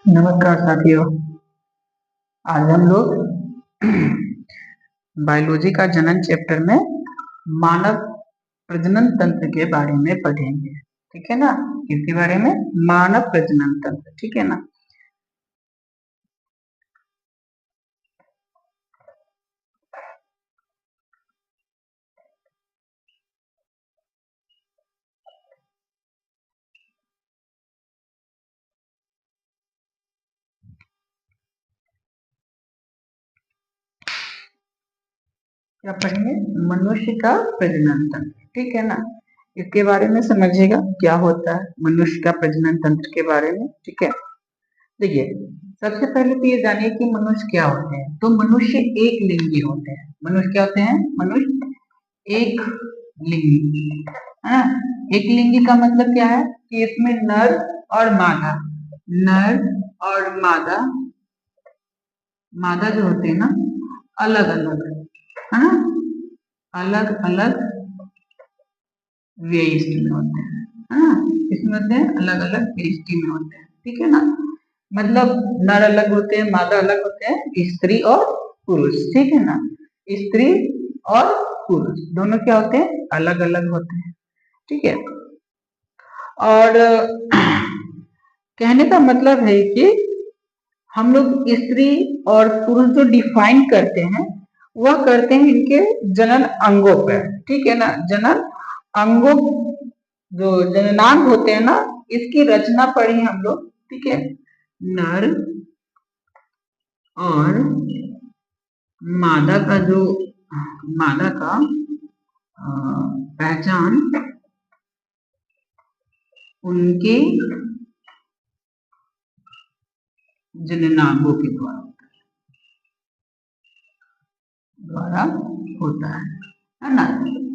नमस्कार साथियों। आज हम लोग बायोलॉजी का जनन चैप्टर में मानव प्रजनन तंत्र के बारे में पढ़ेंगे। ठीक है ना। किसके बारे में? मानव प्रजनन तंत्र। ठीक है ना। क्या पढ़ेंगे? मनुष्य का प्रजनन तंत्र। ठीक है ना। इसके बारे में समझिएगा क्या होता है मनुष्य का प्रजनन तंत्र के बारे में। ठीक है। देखिए, सबसे पहले तो ये जानिए कि मनुष्य क्या होते हैं। तो मनुष्य एक लिंगी होते हैं। मनुष्य क्या होते हैं? मनुष्य एक लिंगी है ना। एक लिंगी का मतलब क्या है कि इसमें नर और मादा, नर और मादा, मादा जो होते हैं ना अलग अलग है ना, अलग अलग वेस्ट में होते हैं है ना। इसमें होते हैं अलग अलग वेस्ट में होते हैं। ठीक है ना। मतलब नर अलग होते हैं, मादा अलग होते हैं, स्त्री और पुरुष। ठीक है ना। स्त्री और पुरुष दोनों क्या होते हैं? अलग अलग होते हैं। ठीक है। और कहने का मतलब है कि हम लोग स्त्री और पुरुष जो डिफाइन करते हैं वह करते हैं इनके जनन अंगों पर। ठीक है ना। जनन अंगों, जो जननांग होते हैं ना, इसकी रचना पढ़ी हम लोग। ठीक है। नर और मादा का जो मादा का पहचान उनके जननांगों के द्वारा होता है ना।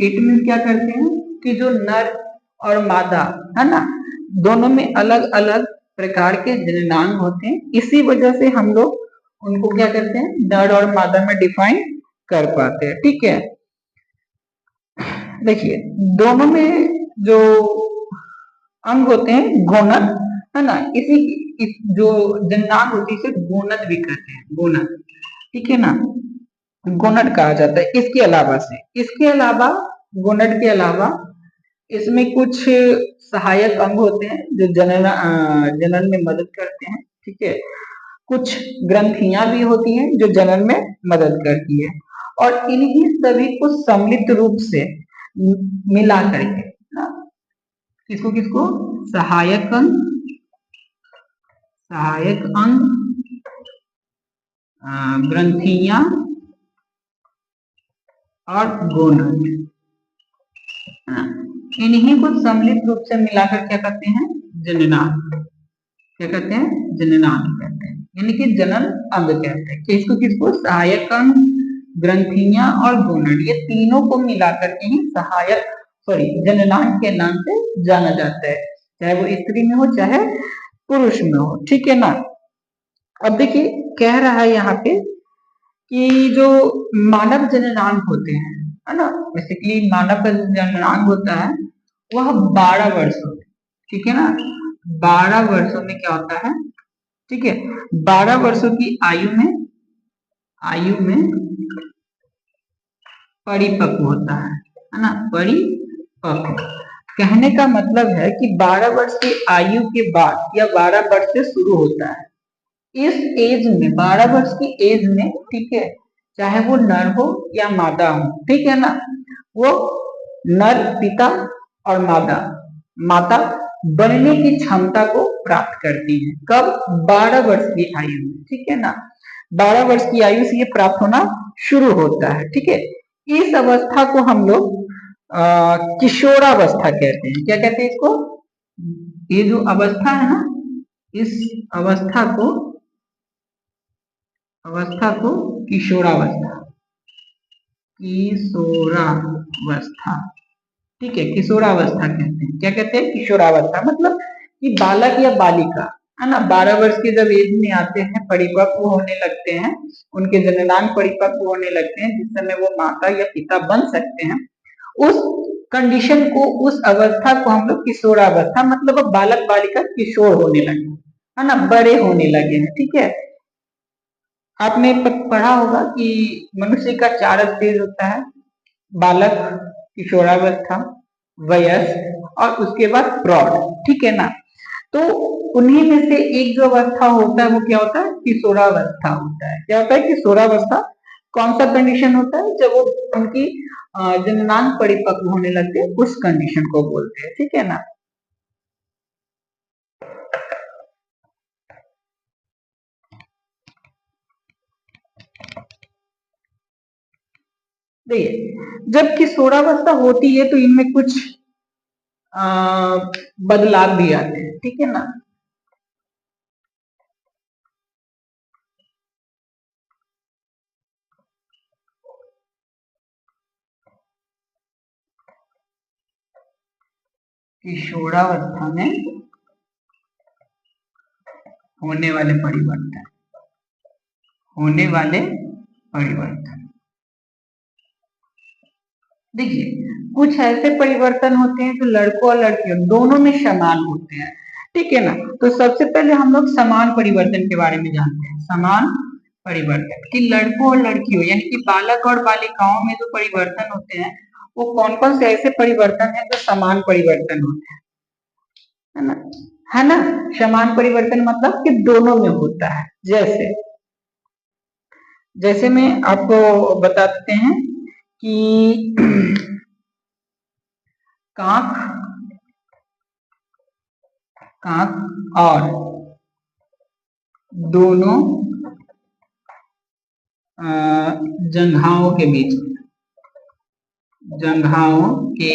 इट मीन क्या करते हैं कि जो नर और मादा है ना, दोनों में अलग अलग प्रकार के जननांग होते हैं। इसी वजह से हम लोग उनको क्या करते हैं? नर और मादा में डिफाइन कर पाते हैं। ठीक है। देखिए, दोनों में जो अंग होते हैं गोनद है ना, जो जननांग होती है इसे गोनद भी कहते हैं। गोनद। ठीक है ना। गोनड कहा जाता है। इसके अलावा गोनड के अलावा इसमें कुछ सहायक अंग होते हैं जो जनन में मदद करते हैं। ठीक है। कुछ ग्रंथियां भी होती हैं जो जनन में मदद करती है। और इन्हीं सभी को सम्मिलित रूप से मिला करके ना, किसको किसको? सहायक अंग, ग्रंथियां और गोनद, इन्हीं को सम्मिलित रूप से मिलाकर क्या कहते हैं? जननांग। क्या कहते हैं? जननांग कहते हैं, यानी कि जनन अंग कहते हैं। किसको किसको? सहायक अंग, ग्रंथियां और गोनड, ये तीनों को मिलाकर के ही जननांग के नाम से जाना जाता है, चाहे वो स्त्री में हो चाहे पुरुष में हो। ठीक है ना। अब देखिए, कह रहा है यहाँ पे कि जो मानव जननांग होते हैं है ना, बेसिकली मानव का जननांग होता है वह 12 वर्षों में। ठीक है ना। 12 वर्षों में क्या होता है? ठीक है। 12 वर्षों की आयु में परिपक्व होता है ना। परिपक्व कहने का मतलब है कि 12 वर्ष की आयु के बाद या 12 वर्ष से शुरू होता है। इस एज में, 12 वर्ष की एज में, ठीक है, चाहे वो नर हो या मादा हो, ठीक है ना, वो नर पिता और माता बनने की क्षमता को प्राप्त करती है। कब? 12 वर्ष की आयु में। ठीक है ना। 12 वर्ष की आयु से ये प्राप्त होना शुरू होता है। ठीक है। इस अवस्था को हम लोग किशोरावस्था कहते हैं। क्या कहते हैं इसको? ये जो अवस्था है ना, इस अवस्था को किशोरावस्था ठीक है, किशोरावस्था कहते हैं। क्या कहते हैं? किशोरावस्था। मतलब कि बालक या बालिका है ना, 12 वर्ष के जब एज में आते हैं, परिपक्व होने लगते हैं, उनके जननांग परिपक्व होने लगते हैं, जिस समय वो माता या पिता बन सकते हैं, उस कंडीशन को, उस अवस्था को हम लोग किशोरावस्था, मतलब अब बालक बालिका किशोर होने लगे है ना, बड़े होने लगे हैं। ठीक है, आपने पढ़ा होगा कि मनुष्य का 4 स्टेज होता है, बालक, किशोरावस्था, वयस्क और उसके बाद प्रौढ़। ठीक है ना, तो उन्हीं में से एक जो अवस्था होता है वो क्या होता है, किशोरावस्था होता है। क्या होता है किशोरावस्था? कौन सा कंडीशन होता है? जब वो उनकी जननांग परिपक्व होने लगते हैं, उस कंडीशन को बोलते हैं। ठीक है ना, देखिए जब किशोरावस्था होती है तो इनमें कुछ बदलाव भी आते हैं। ठीक है ना, किशोरावस्था में होने वाले परिवर्तन, होने वाले परिवर्तन, देखिए कुछ ऐसे परिवर्तन होते हैं जो लड़कों और लड़कियों दोनों में समान होते हैं। ठीक है ना, तो सबसे पहले हम लोग समान परिवर्तन के बारे में जानते हैं। समान परिवर्तन कि लड़कों और लड़कियों यानी कि बालक और बालिकाओं में जो परिवर्तन होते हैं वो कौन कौन से ऐसे परिवर्तन हैं जो समान परिवर्तन होते हैं, है ना, है ना। समान परिवर्तन मतलब कि दोनों में होता है। जैसे जैसे मैं आपको बताते हैं कि कांख, कांख और दोनों जंघाओं के बीच, जंघाओं के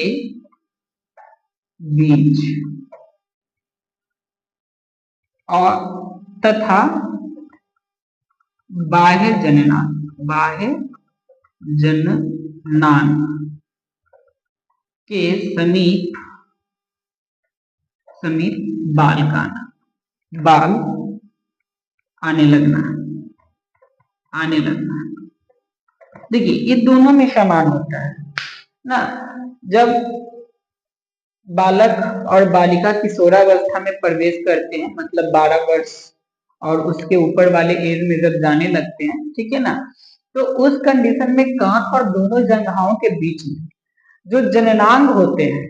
बीच और तथा बाह्य जननांग, बाह्य जननांग के समीप, समीप बाल का आना, बाल आने लगना, आने लगना। देखिए ये दोनों में समान होता है ना। जब बालक और बालिका किशोरावस्था में प्रवेश करते हैं, मतलब 12 वर्ष और उसके ऊपर वाले एज में जब जाने लगते हैं, ठीक है ना, तो उस कंडीशन में कांख और दोनों जंघाओं के बीच में जो जननांग होते हैं,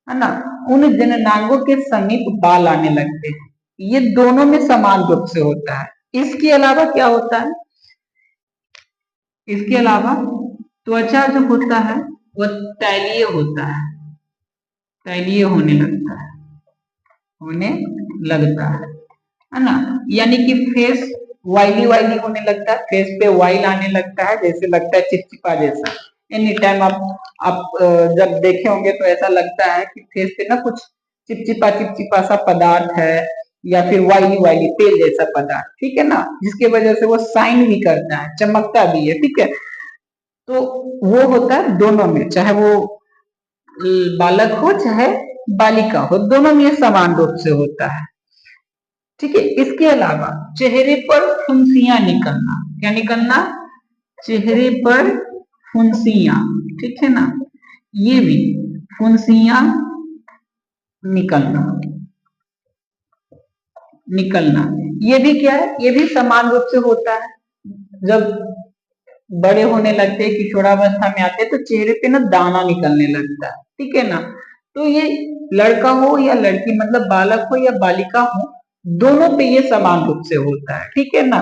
है ना, उन जननांगों के समीप बाल आने लगते हैं। ये दोनों में समान रूप से होता है। इसके अलावा क्या होता है, इसके अलावा त्वचा जो होता है वह तैलीय होता है, तैलीय होने लगता है, होने लगता है ना। यानी कि फेस वाइली वाइली होने लगता है, फेस पे वाइल आने लगता है, जैसे लगता है चिपचिपा जैसा। एनी टाइम आप जब देखे होंगे तो ऐसा लगता है कि फेस पे ना कुछ चिपचिपा चिपचिपा सा पदार्थ है या फिर वाइली वाइली तेल जैसा पदार्थ। ठीक है ना, जिसके वजह से वो साइन भी करता है, चमकता भी है। ठीक है, तो वो होता है दोनों में, चाहे वो बालक हो चाहे बालिका हो, दोनों में समान रूप से होता है। ठीक है, इसके अलावा चेहरे पर फुंसियां निकलना, क्या निकलना, चेहरे पर फुंसियां, ठीक है ना, ये भी फुंसियां निकलना, निकलना, ये भी क्या है, ये भी समान रूप से होता है। जब बड़े होने लगते हैं, किशोरावस्था में आते हैं, तो चेहरे पे ना दाना निकलने लगता है। ठीक है ना, तो ये लड़का हो या लड़की, मतलब बालक हो या बालिका हो, दोनों पे ये समान रूप से होता है। ठीक है ना,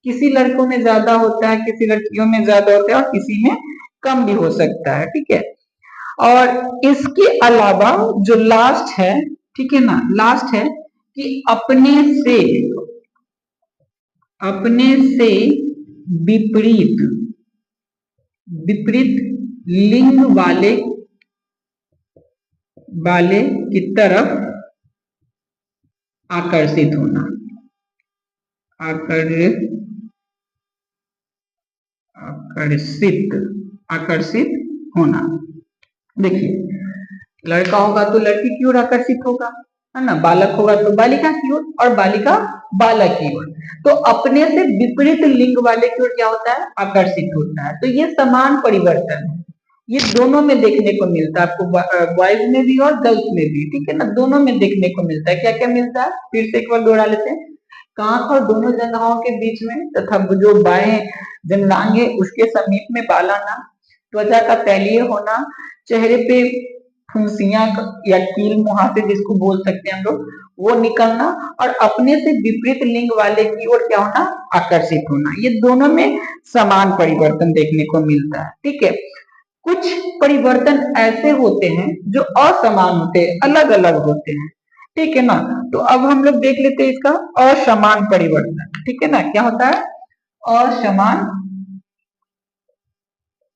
किसी लड़कों में ज्यादा होता है, किसी लड़कियों में ज्यादा होता है और किसी में कम भी हो सकता है। ठीक है, और इसके अलावा जो लास्ट है, ठीक है ना, लास्ट है कि अपने से विपरीत, विपरीत लिंग वाले वाले की तरफ आकर्षित होना, आकर्षित, आकर्षित होना। देखिए लड़का होगा तो लड़की की ओर आकर्षित होगा, है ना, बालक होगा तो बालिका की ओर और बालिका बालक की ओर। तो अपने से विपरीत लिंग वाले की ओर क्या होता है, आकर्षित होता है। तो ये समान परिवर्तन है, ये दोनों में देखने को मिलता है, आपको बॉयज में भी और गर्ल्स में भी। ठीक है ना, दोनों में देखने को मिलता है। क्या क्या मिलता है, फिर से एक बार दोहरा लेते हैं कांख और दोनों जंघाओं के बीच में तथा जो बाएं जननांग है उसके समीप में बाल आना, त्वचा का तैलीय होना, चेहरे पे फुंसियां या कील मुहासे जिसको बोल सकते हैं हम लोग वो निकलना, और अपने से विपरीत लिंग वाले की ओर क्या होना, आकर्षित होना। ये दोनों में समान परिवर्तन देखने को मिलता है। ठीक है, कुछ परिवर्तन ऐसे होते हैं जो असमान होते हैं, अलग अलग होते हैं। ठीक है ना, तो अब हम लोग देख लेते हैं इसका असमान परिवर्तन। ठीक है ना, क्या होता है असमान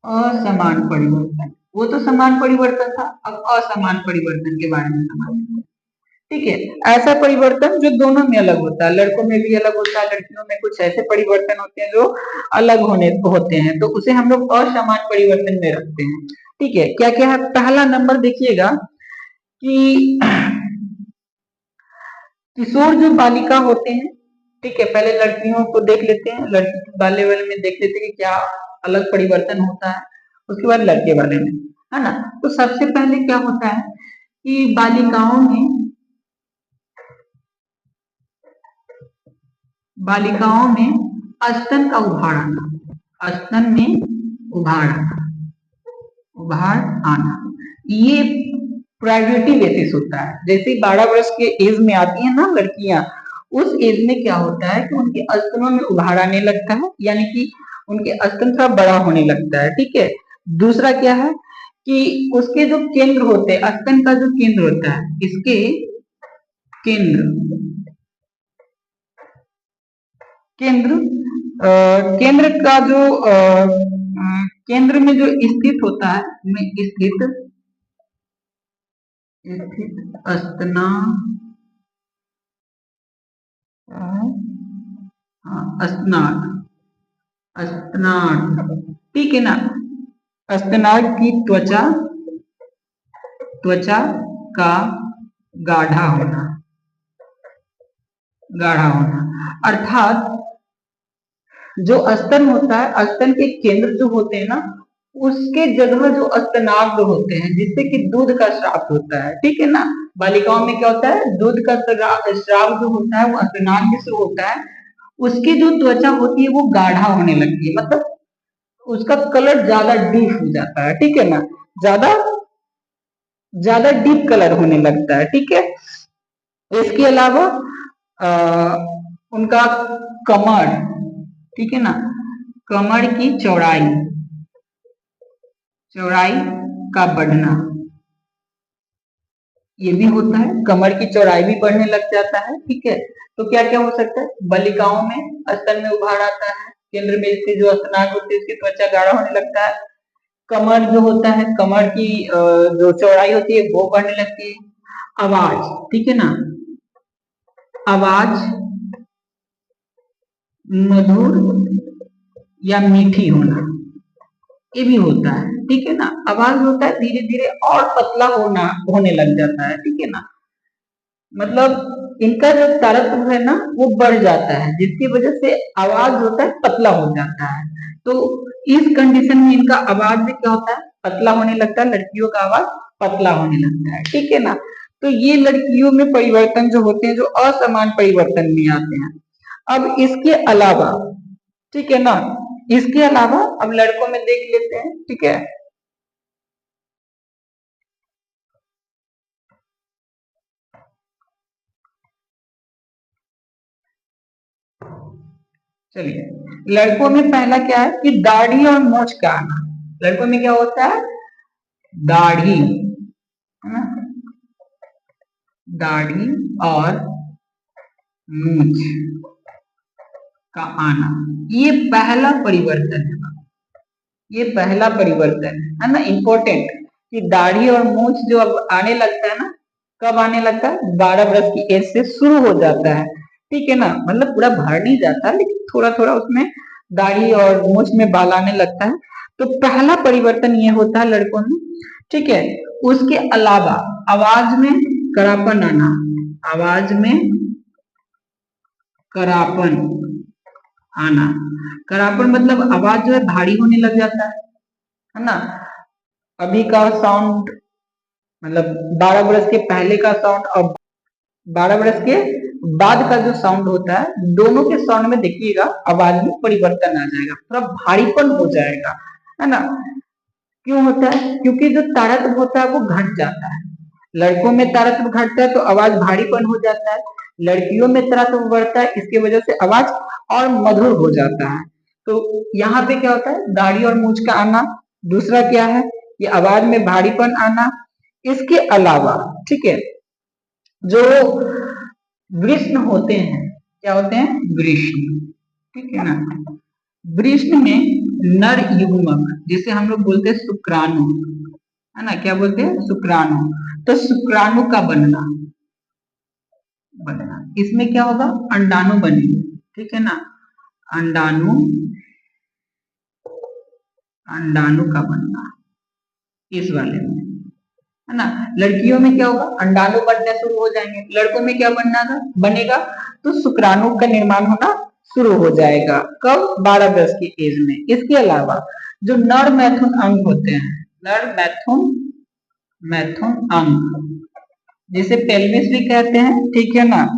असमान परिवर्तन। वो तो समान परिवर्तन था, अब असमान परिवर्तन के बारे में समझते हैं। ठीक है, ऐसा परिवर्तन जो दोनों में अलग होता है, लड़कों में भी अलग होता है, लड़कियों में कुछ ऐसे परिवर्तन होते हैं जो अलग होते हैं, तो उसे हम लोग असमान परिवर्तन में रखते हैं। ठीक है, क्या क्या है, पहला नंबर देखिएगा कि किशोर जो बालिका होते हैं, ठीक है, पहले लड़कियों को देख लेते हैं, लड़की वाले में देख लेते हैं कि क्या अलग परिवर्तन होता है, उसके बाद लड़के वाले में, है ना। तो सबसे पहले क्या होता है कि बालिकाओं में स्तन का उभार आना, स्तन में उभार आना, ये प्रायोरिटी बेसिस होता है। जैसे 12 वर्ष के एज में आती है ना लड़कियां, उस एज में क्या होता है कि उनके स्तनों में उभार आने लगता है, यानी कि उनके स्तन थोड़ा बड़ा होने लगता है। ठीक है, दूसरा क्या है कि उसके जो केंद्र होते हैं, स्तन का जो केंद्र होता है, इसके केंद्र केंद्र केंद्र का जो केंद्र में जो स्थित होता है, में स्थित अस्तना अस्नाट अस्नाट, ठीक है ना। अस्नाट की त्वचा का गाढ़ा होना, अर्थात जो स्तन होता है, स्तन के केंद्र जो होते हैं ना, उसके जगह जो स्तनाग्र होते हैं, जिससे कि दूध का स्राव होता है। ठीक है ना, बालिकाओं में क्या होता है, दूध का स्राव जो होता है वो स्तनाग्र से होता है, उसकी जो त्वचा होती है वो गाढ़ा होने लगती है, मतलब उसका कलर ज्यादा डीप हो जाता है। ठीक है ना, ज्यादा ज्यादा डीप कलर होने लगता है। ठीक है, इसके अलावा उनका कमर, ठीक है ना, कमर की चौड़ाई का बढ़ना, ये भी होता है, कमर की चौड़ाई भी बढ़ने लग जाता है। ठीक है, तो क्या क्या हो सकता है, बालिकाओं में स्तन में उभार आता है, केंद्र में इसके जो स्तनाग्र होते हैं इसकी त्वचा गाढ़ा होने लगता है, कमर जो होता है, कमर की जो चौड़ाई होती है वो बढ़ने लगती है, आवाज, ठीक है ना, आवाज मधुर या मीठी होना, ये भी होता है। ठीक है ना, आवाज होता है धीरे धीरे और पतला होने लग जाता है। ठीक है ना, मतलब इनका जो तारतम्य है ना वो बढ़ जाता है, जिसकी वजह से आवाज होता है पतला हो जाता है। तो इस कंडीशन में इनका आवाज भी क्या होता है, पतला होने लगता है, लड़कियों का आवाज पतला होने लगता है। ठीक है ना, तो ये लड़कियों में परिवर्तन जो होते हैं, जो असमान परिवर्तन में आते हैं। अब इसके अलावा, ठीक है ना, इसके अलावा अब लड़कों में देख लेते हैं। ठीक है, चलिए, लड़कों में पहला क्या है कि दाढ़ी और मूछ का आना। लड़कों में क्या होता है, दाढ़ी, है ना, दाढ़ी और मूछ का आना, ये पहला परिवर्तन है, ये पहला परिवर्तन है ना, इंपॉर्टेंट, कि दाढ़ी और मूछ जो अब आने लगता है ना, कब आने लगता है, 12 वर्ष की एज से शुरू हो जाता है। ठीक है ना, मतलब पूरा भर नहीं जाता, लेकिन थोड़ा थोड़ा उसमें दाढ़ी और मूछ में बाल आने लगता है। तो पहला परिवर्तन ये होता है लड़कों में। ठीक है, उसके अलावा आवाज में करापन आना, आवाज में करापन आना, करापन मतलब आवाज जो है भारी होने लग जाता है ना। अभी का साउंड, मतलब 12 वर्ष के पहले का साउंड और 12 वर्ष के बाद का जो साउंड होता है, दोनों के साउंड में देखिएगा आवाज में परिवर्तन आ जाएगा, थोड़ा भारीपन हो जाएगा, है ना। क्यों होता है? क्योंकि जो तारत्व होता है वो घट जाता है। लड़कों में तारत्व घटता है तो आवाज भारीपन हो जाता है, लड़कियों में तारत्व बढ़ता है, इसकी वजह से आवाज और मधुर हो जाता है। तो यहाँ पे क्या होता है? दाढ़ी और मूंछ का आना। दूसरा क्या है? ये आवाज में भारीपन आना। इसके अलावा ठीक है, जो वृष्ण होते हैं, क्या होते हैं? वृष्ण, ठीक है ना। वृष्ण में नर युग्मक, जिसे हम लोग बोलते हैं शुक्राणु, है ना। क्या बोलते हैं? शुक्राणु। तो शुक्राणु का बनना, इसमें क्या होगा? अंडाणु बनेंगे, ठीक है ना। अंडाणु, अंडाणु का बनना इस वाले में, है ना। लड़कियों में क्या होगा? अंडाणु बनने शुरू हो जाएंगे। लड़कों में क्या बनेगा? तो शुक्राणु का निर्माण होना शुरू हो जाएगा। कब? 12 वर्ष की एज में। इसके अलावा जो नर मैथुन अंग होते हैं, नर मैथुन अंग, जिसे पेल्विस भी कहते हैं, ठीक है ना,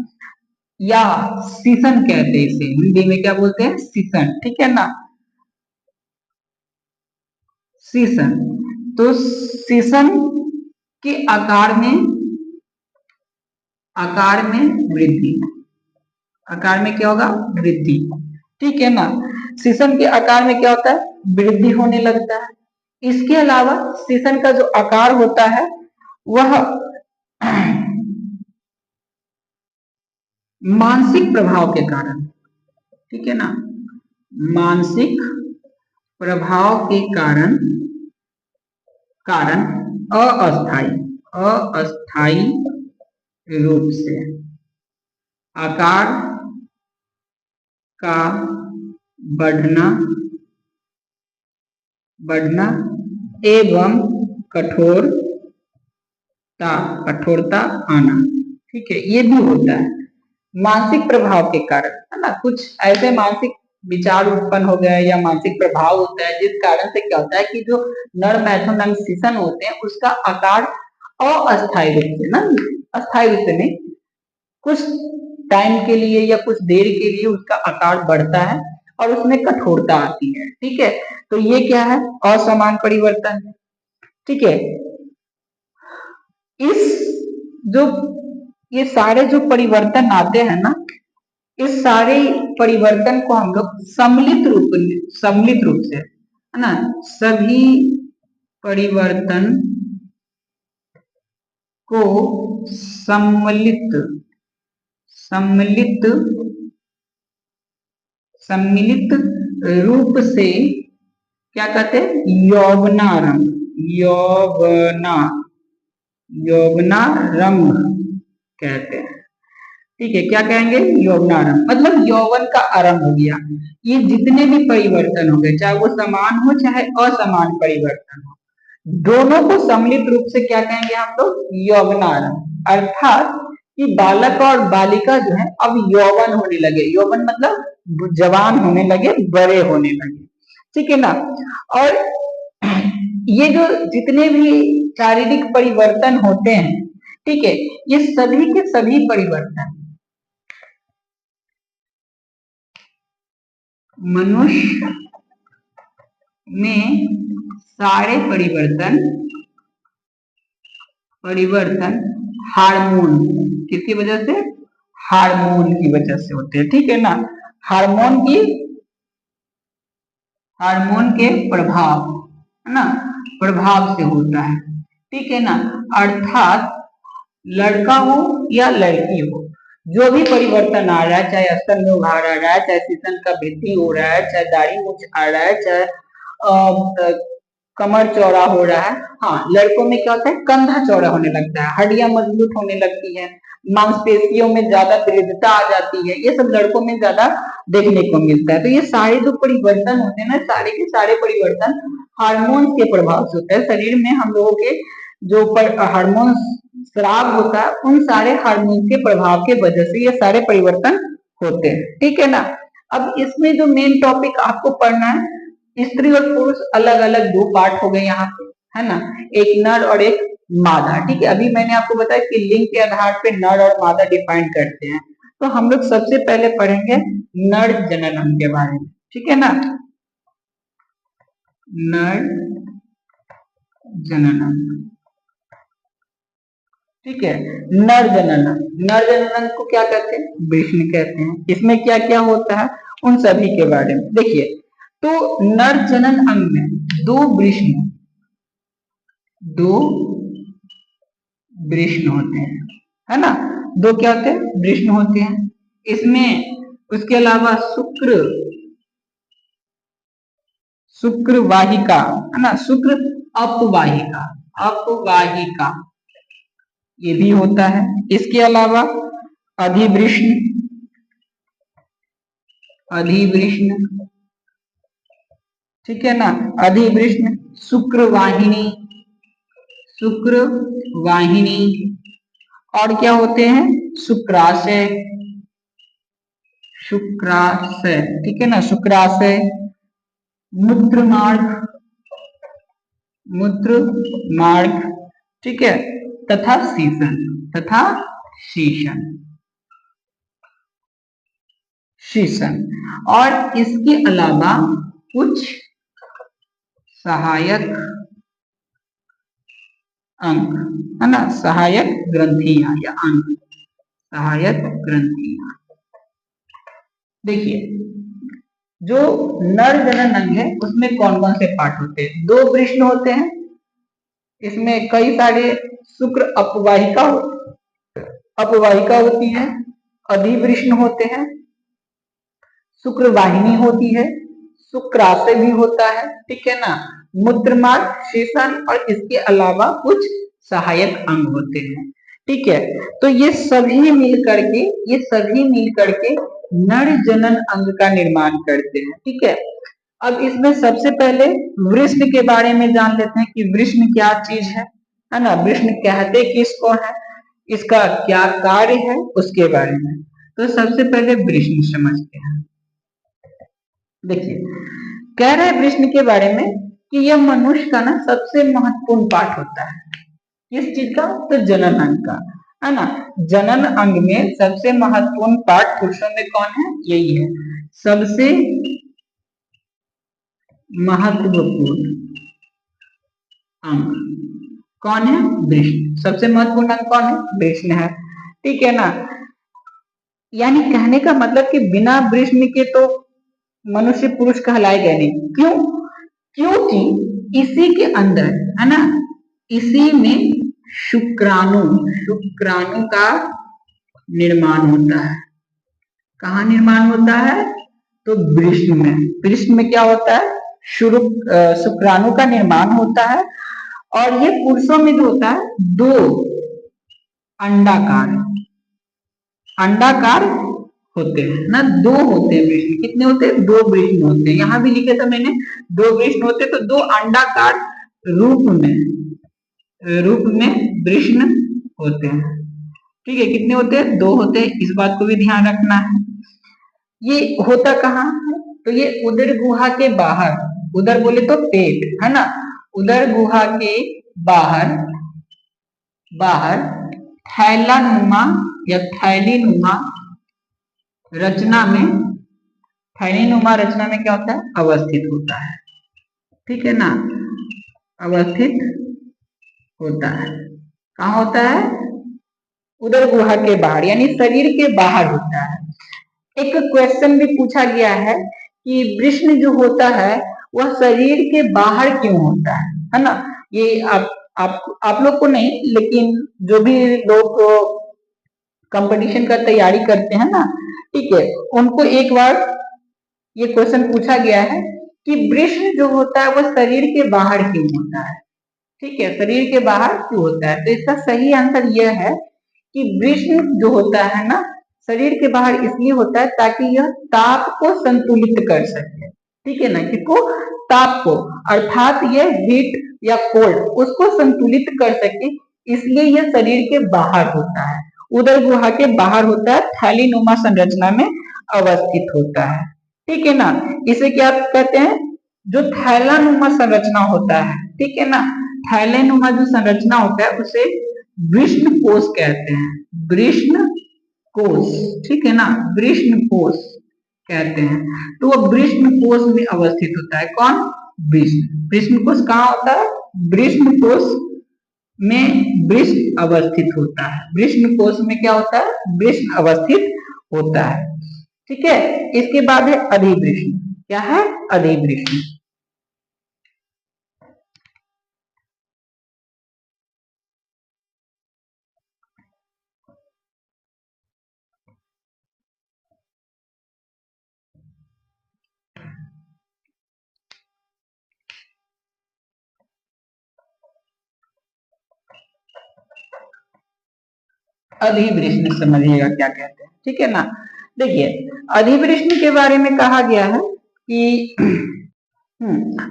या सीसन कहते हैं, इसे हिंदी में क्या बोलते हैं? सीसन, ठीक है ना, सीसन। तो सीसन के आकार में वृद्धि, आकार में क्या होगा? वृद्धि, ठीक है ना। सीसन के आकार में क्या होता है? वृद्धि होने लगता है। इसके अलावा सीसन का जो आकार होता है वह मानसिक प्रभाव के कारण, ठीक है ना, मानसिक प्रभाव के कारण अस्थाई रूप से आकार का बढ़ना एवं कठोरता आना, ठीक है, ये भी होता है मानसिक प्रभाव के कारण, है ना। कुछ ऐसे मानसिक विचार उत्पन्न हो गए या मानसिक प्रभाव होता है, जिस कारण से क्या होता है कि जो नर मैथुन अंग सीसन होते हैं उसका आकार अस्थायी रूप से, ना अस्थायी रूप से नहीं, कुछ टाइम के लिए या कुछ देर के लिए उसका आकार बढ़ता है और उसमें कठोरता आती है, ठीक है। तो ये क्या है? असमान परिवर्तन, ठीक है। ये सारे जो परिवर्तन आते हैं ना, इस सारे परिवर्तन को हम लोग सम्मिलित रूप से, है ना, सभी परिवर्तन को सम्मिलित रूप से क्या कहते हैं? यौवनारंभ कहते हैं, ठीक है। क्या कहेंगे? यौवनारंभ, मतलब यौवन का आरंभ हो गया। ये जितने भी परिवर्तन हो गए, चाहे वो समान हो चाहे असमान परिवर्तन हो, दोनों को सम्मिलित रूप से क्या कहेंगे हम लोग? यौवनारंभ। अर्थात कि बालक और बालिका जो है अब यौवन होने लगे, यौवन मतलब जवान होने लगे, बड़े होने लगे, ठीक है ना। और ये जो जितने भी शारीरिक परिवर्तन होते हैं, ठीक है, ये सभी के सभी परिवर्तन मनुष्य में सारे परिवर्तन हार्मोन, किसकी वजह से? हार्मोन की वजह से होते हैं, ठीक है ना। हार्मोन के प्रभाव, है ना, प्रभाव से होता है, ठीक है ना। अर्थात लड़का हो या लड़की हो, जो भी परिवर्तन आ रहा है, चाहे स्तन में उभार आ रहा है, चाहे सीसन का वृद्धि हो रहा है, चाहे दाढ़ी मूंछ आ रहा है, चाहे कमर चौड़ा हो रहा है, हाँ, लड़कों में क्या होता है? कंधा चौड़ा होने लगता है, हड्डियां मजबूत होने लगती है, मांसपेशियों में ज्यादा दृढ़ता आ जाती है, ये सब लड़कों में ज्यादा देखने को मिलता है। तो ये सारे जो परिवर्तन होते हैं ना, सारे के सारे परिवर्तन हार्मोन्स के प्रभाव से होता है। शरीर में हम लोगों के जो हार्मोन स्राव होता है, उन सारे हार्मोन के प्रभाव के वजह से ये सारे परिवर्तन होते हैं, ठीक है ना। अब इसमें जो मेन टॉपिक आपको पढ़ना है, स्त्री और पुरुष अलग अलग दो पार्ट हो गए यहाँ पे, है ना, एक नर और एक मादा, ठीक है। अभी मैंने आपको बताया कि लिंग के आधार पे नर और मादा डिफाइन करते हैं, तो हम लोग सबसे पहले पढ़ेंगे नर जनन अंग के बारे में, ठीक है ना। नर जनन अंग, ठीक है। नर जनन अंग, नर जनन अंग को क्या कहते हैं, वृषण कहते हैं। इसमें क्या क्या होता है उन सभी के बारे में देखिए। तो नर जनन अंग में दो वृषण होते हैं, है ना। दो क्या होते हैं, वृषण होते हैं। इसमें उसके अलावा शुक्र वाहिका, है ना, शुक्र अपवाहिका ये भी होता है। इसके अलावा अधिवृष्ण, ठीक है ना, अधिवृष्ण, शुक्रवाहिनी और क्या होते हैं, शुक्राशय, ठीक है ना, शुक्राशय, मूत्र मार्ग, ठीक है, तथा शीशन और इसके अलावा कुछ सहायक अंग, है ना, सहायक ग्रंथियां या अंग, सहायक ग्रंथियां। देखिए जो नर जनन अंग है उसमें कौन कौन से पार्ट होते हैं, दो वृषण होते हैं, इसमें कई सारे शुक्र अपवाहिका होती है, अधिवृषण होते हैं, शुक्रवाहिनी होती है, शुक्राशय भी होता है, ठीक है ना, मूत्रमार्ग, शीशन और इसके अलावा कुछ सहायक अंग होते हैं, ठीक है। तो ये सभी मिल करके नर जनन अंग का निर्माण करते हैं, ठीक है। अब इसमें सबसे पहले वृषण के बारे में जान लेते हैं कि वृषण क्या चीज है ना, वृषण कहते किसको है, इसका क्या कार्य है, उसके बारे में। तो सबसे पहले वृषण समझते हैं। देखिए कह रहे हैं वृषण के बारे में कि यह मनुष्य का ना सबसे महत्वपूर्ण पार्ट होता है, किस चीज का, तो जनन अंग का, है ना। जनन अंग में सबसे महत्वपूर्ण पार्ट पुरुषों में कौन है, यही है, सबसे महत्वपूर्ण अंग कौन है, वृषण। सबसे महत्वपूर्ण अंग कौन है, वृषण है, ठीक है ना। यानी कहने का मतलब कि बिना वृषण के तो मनुष्य पुरुष कहलाएगा नहीं। क्यों, क्योंकि इसी के अंदर, है ना, इसी में शुक्राणु का निर्माण होता है। कहाँ निर्माण होता है, तो वृषण में क्या होता है, शुक्राणु का निर्माण होता है। और ये पुरुषों में जो होता है दो अंडाकार होते हैं ना, दो होते हैं वृषण। कितने होते हैं, दो वृषण होते हैं। यहाँ भी लिखे था मैंने, दो वृषण होते हैं, तो दो अंडाकार रूप में वृषण होते हैं, ठीक है। कितने होते हैं, दो होते हैं, इस बात को भी ध्यान रखना है। ये होता कहाँ है, तो ये उदर गुहा के बाहर, उदर बोले तो पेट, है ना, उदर गुहा के बाहर थैलानुमा या थैलीनुमा रचना में क्या होता है, अवस्थित होता है, ठीक है ना, अवस्थित होता है। कहाँ होता है, उदर गुहा के बाहर, यानी शरीर के बाहर होता है। एक क्वेश्चन भी पूछा गया है कि वृषण जो होता है वह शरीर के बाहर क्यों होता है ना। ये आप लोग को नहीं, लेकिन जो भी लोग कंपटीशन का तैयारी करते हैं ना, ठीक है, उनको एक बार ये क्वेश्चन पूछा गया है कि वृषण जो होता है वह शरीर के बाहर क्यों होता है, ठीक है, शरीर के बाहर क्यों होता है। तो इसका सही आंसर यह है कि वृषण जो होता है ना शरीर के बाहर इसलिए होता है ताकि यह ताप को संतुलित कर सके, ठीक है ना, किसको, ताप को, अर्थात यह हीट या कोल्ड उसको संतुलित कर सके, इसलिए यह शरीर के बाहर होता है, उदर गुहा के बाहर होता है, थैलीनुमा संरचना में अवस्थित होता है, ठीक है ना। इसे क्या कहते हैं, जो थैलानुमा संरचना होता है, ठीक है ना, थैलेनुमा जो संरचना होता है उसे वृषण कोश कहते हैं, वृषण कोश, ठीक है ना, वृष्ण कोश कहते हैं। तो वो वृष्ण कोश में अवस्थित होता है। कौन? वृष्ण। वृष्ण कोश कहाँ होता है? वृष्ण कोश में वृष्ण अवस्थित होता है। वृष्ण कोश में क्या होता है? वृष्ण अवस्थित होता है। ठीक है। इसके बाद है अधिवृष्ण। क्या है? अधिवृष्ण। अधिवृष्ण समझिएगा क्या कहते हैं, ठीक है ना। देखिए, अधिवृष्ण के बारे में कहा गया है कि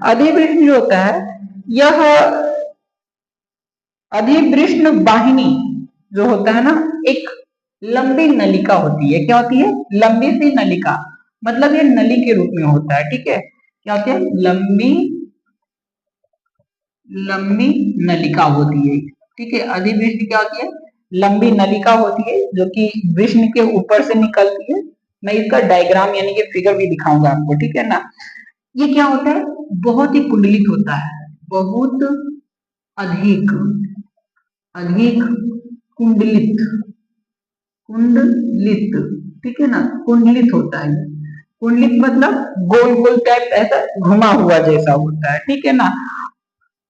अधिवृष्ण जो होता है, यह अधिवृष्ण वाहिनी जो होता है ना, एक लंबी नलिका होती है। क्या होती है? लंबी सी नलिका, मतलब ये नली के रूप में होता है। ठीक है, क्या होती है? लंबी लंबी नलिका होती है। ठीक है, अधिवृष्ण क्या होती है? लंबी नलिका होती है जो कि वृष्ण के ऊपर से निकलती है। मैं इसका डायग्राम यानी कि फिगर भी दिखाऊंगा आपको, ठीक है ना। ये क्या होता है? बहुत ही कुंडलित होता है, बहुत अधिक अधिक कुंडलित कुंडलित ठीक है ना, कुंडलित होता है। कुंडलित मतलब गोल गोल टाइप, ऐसा घुमा हुआ जैसा होता है। ठीक है ना,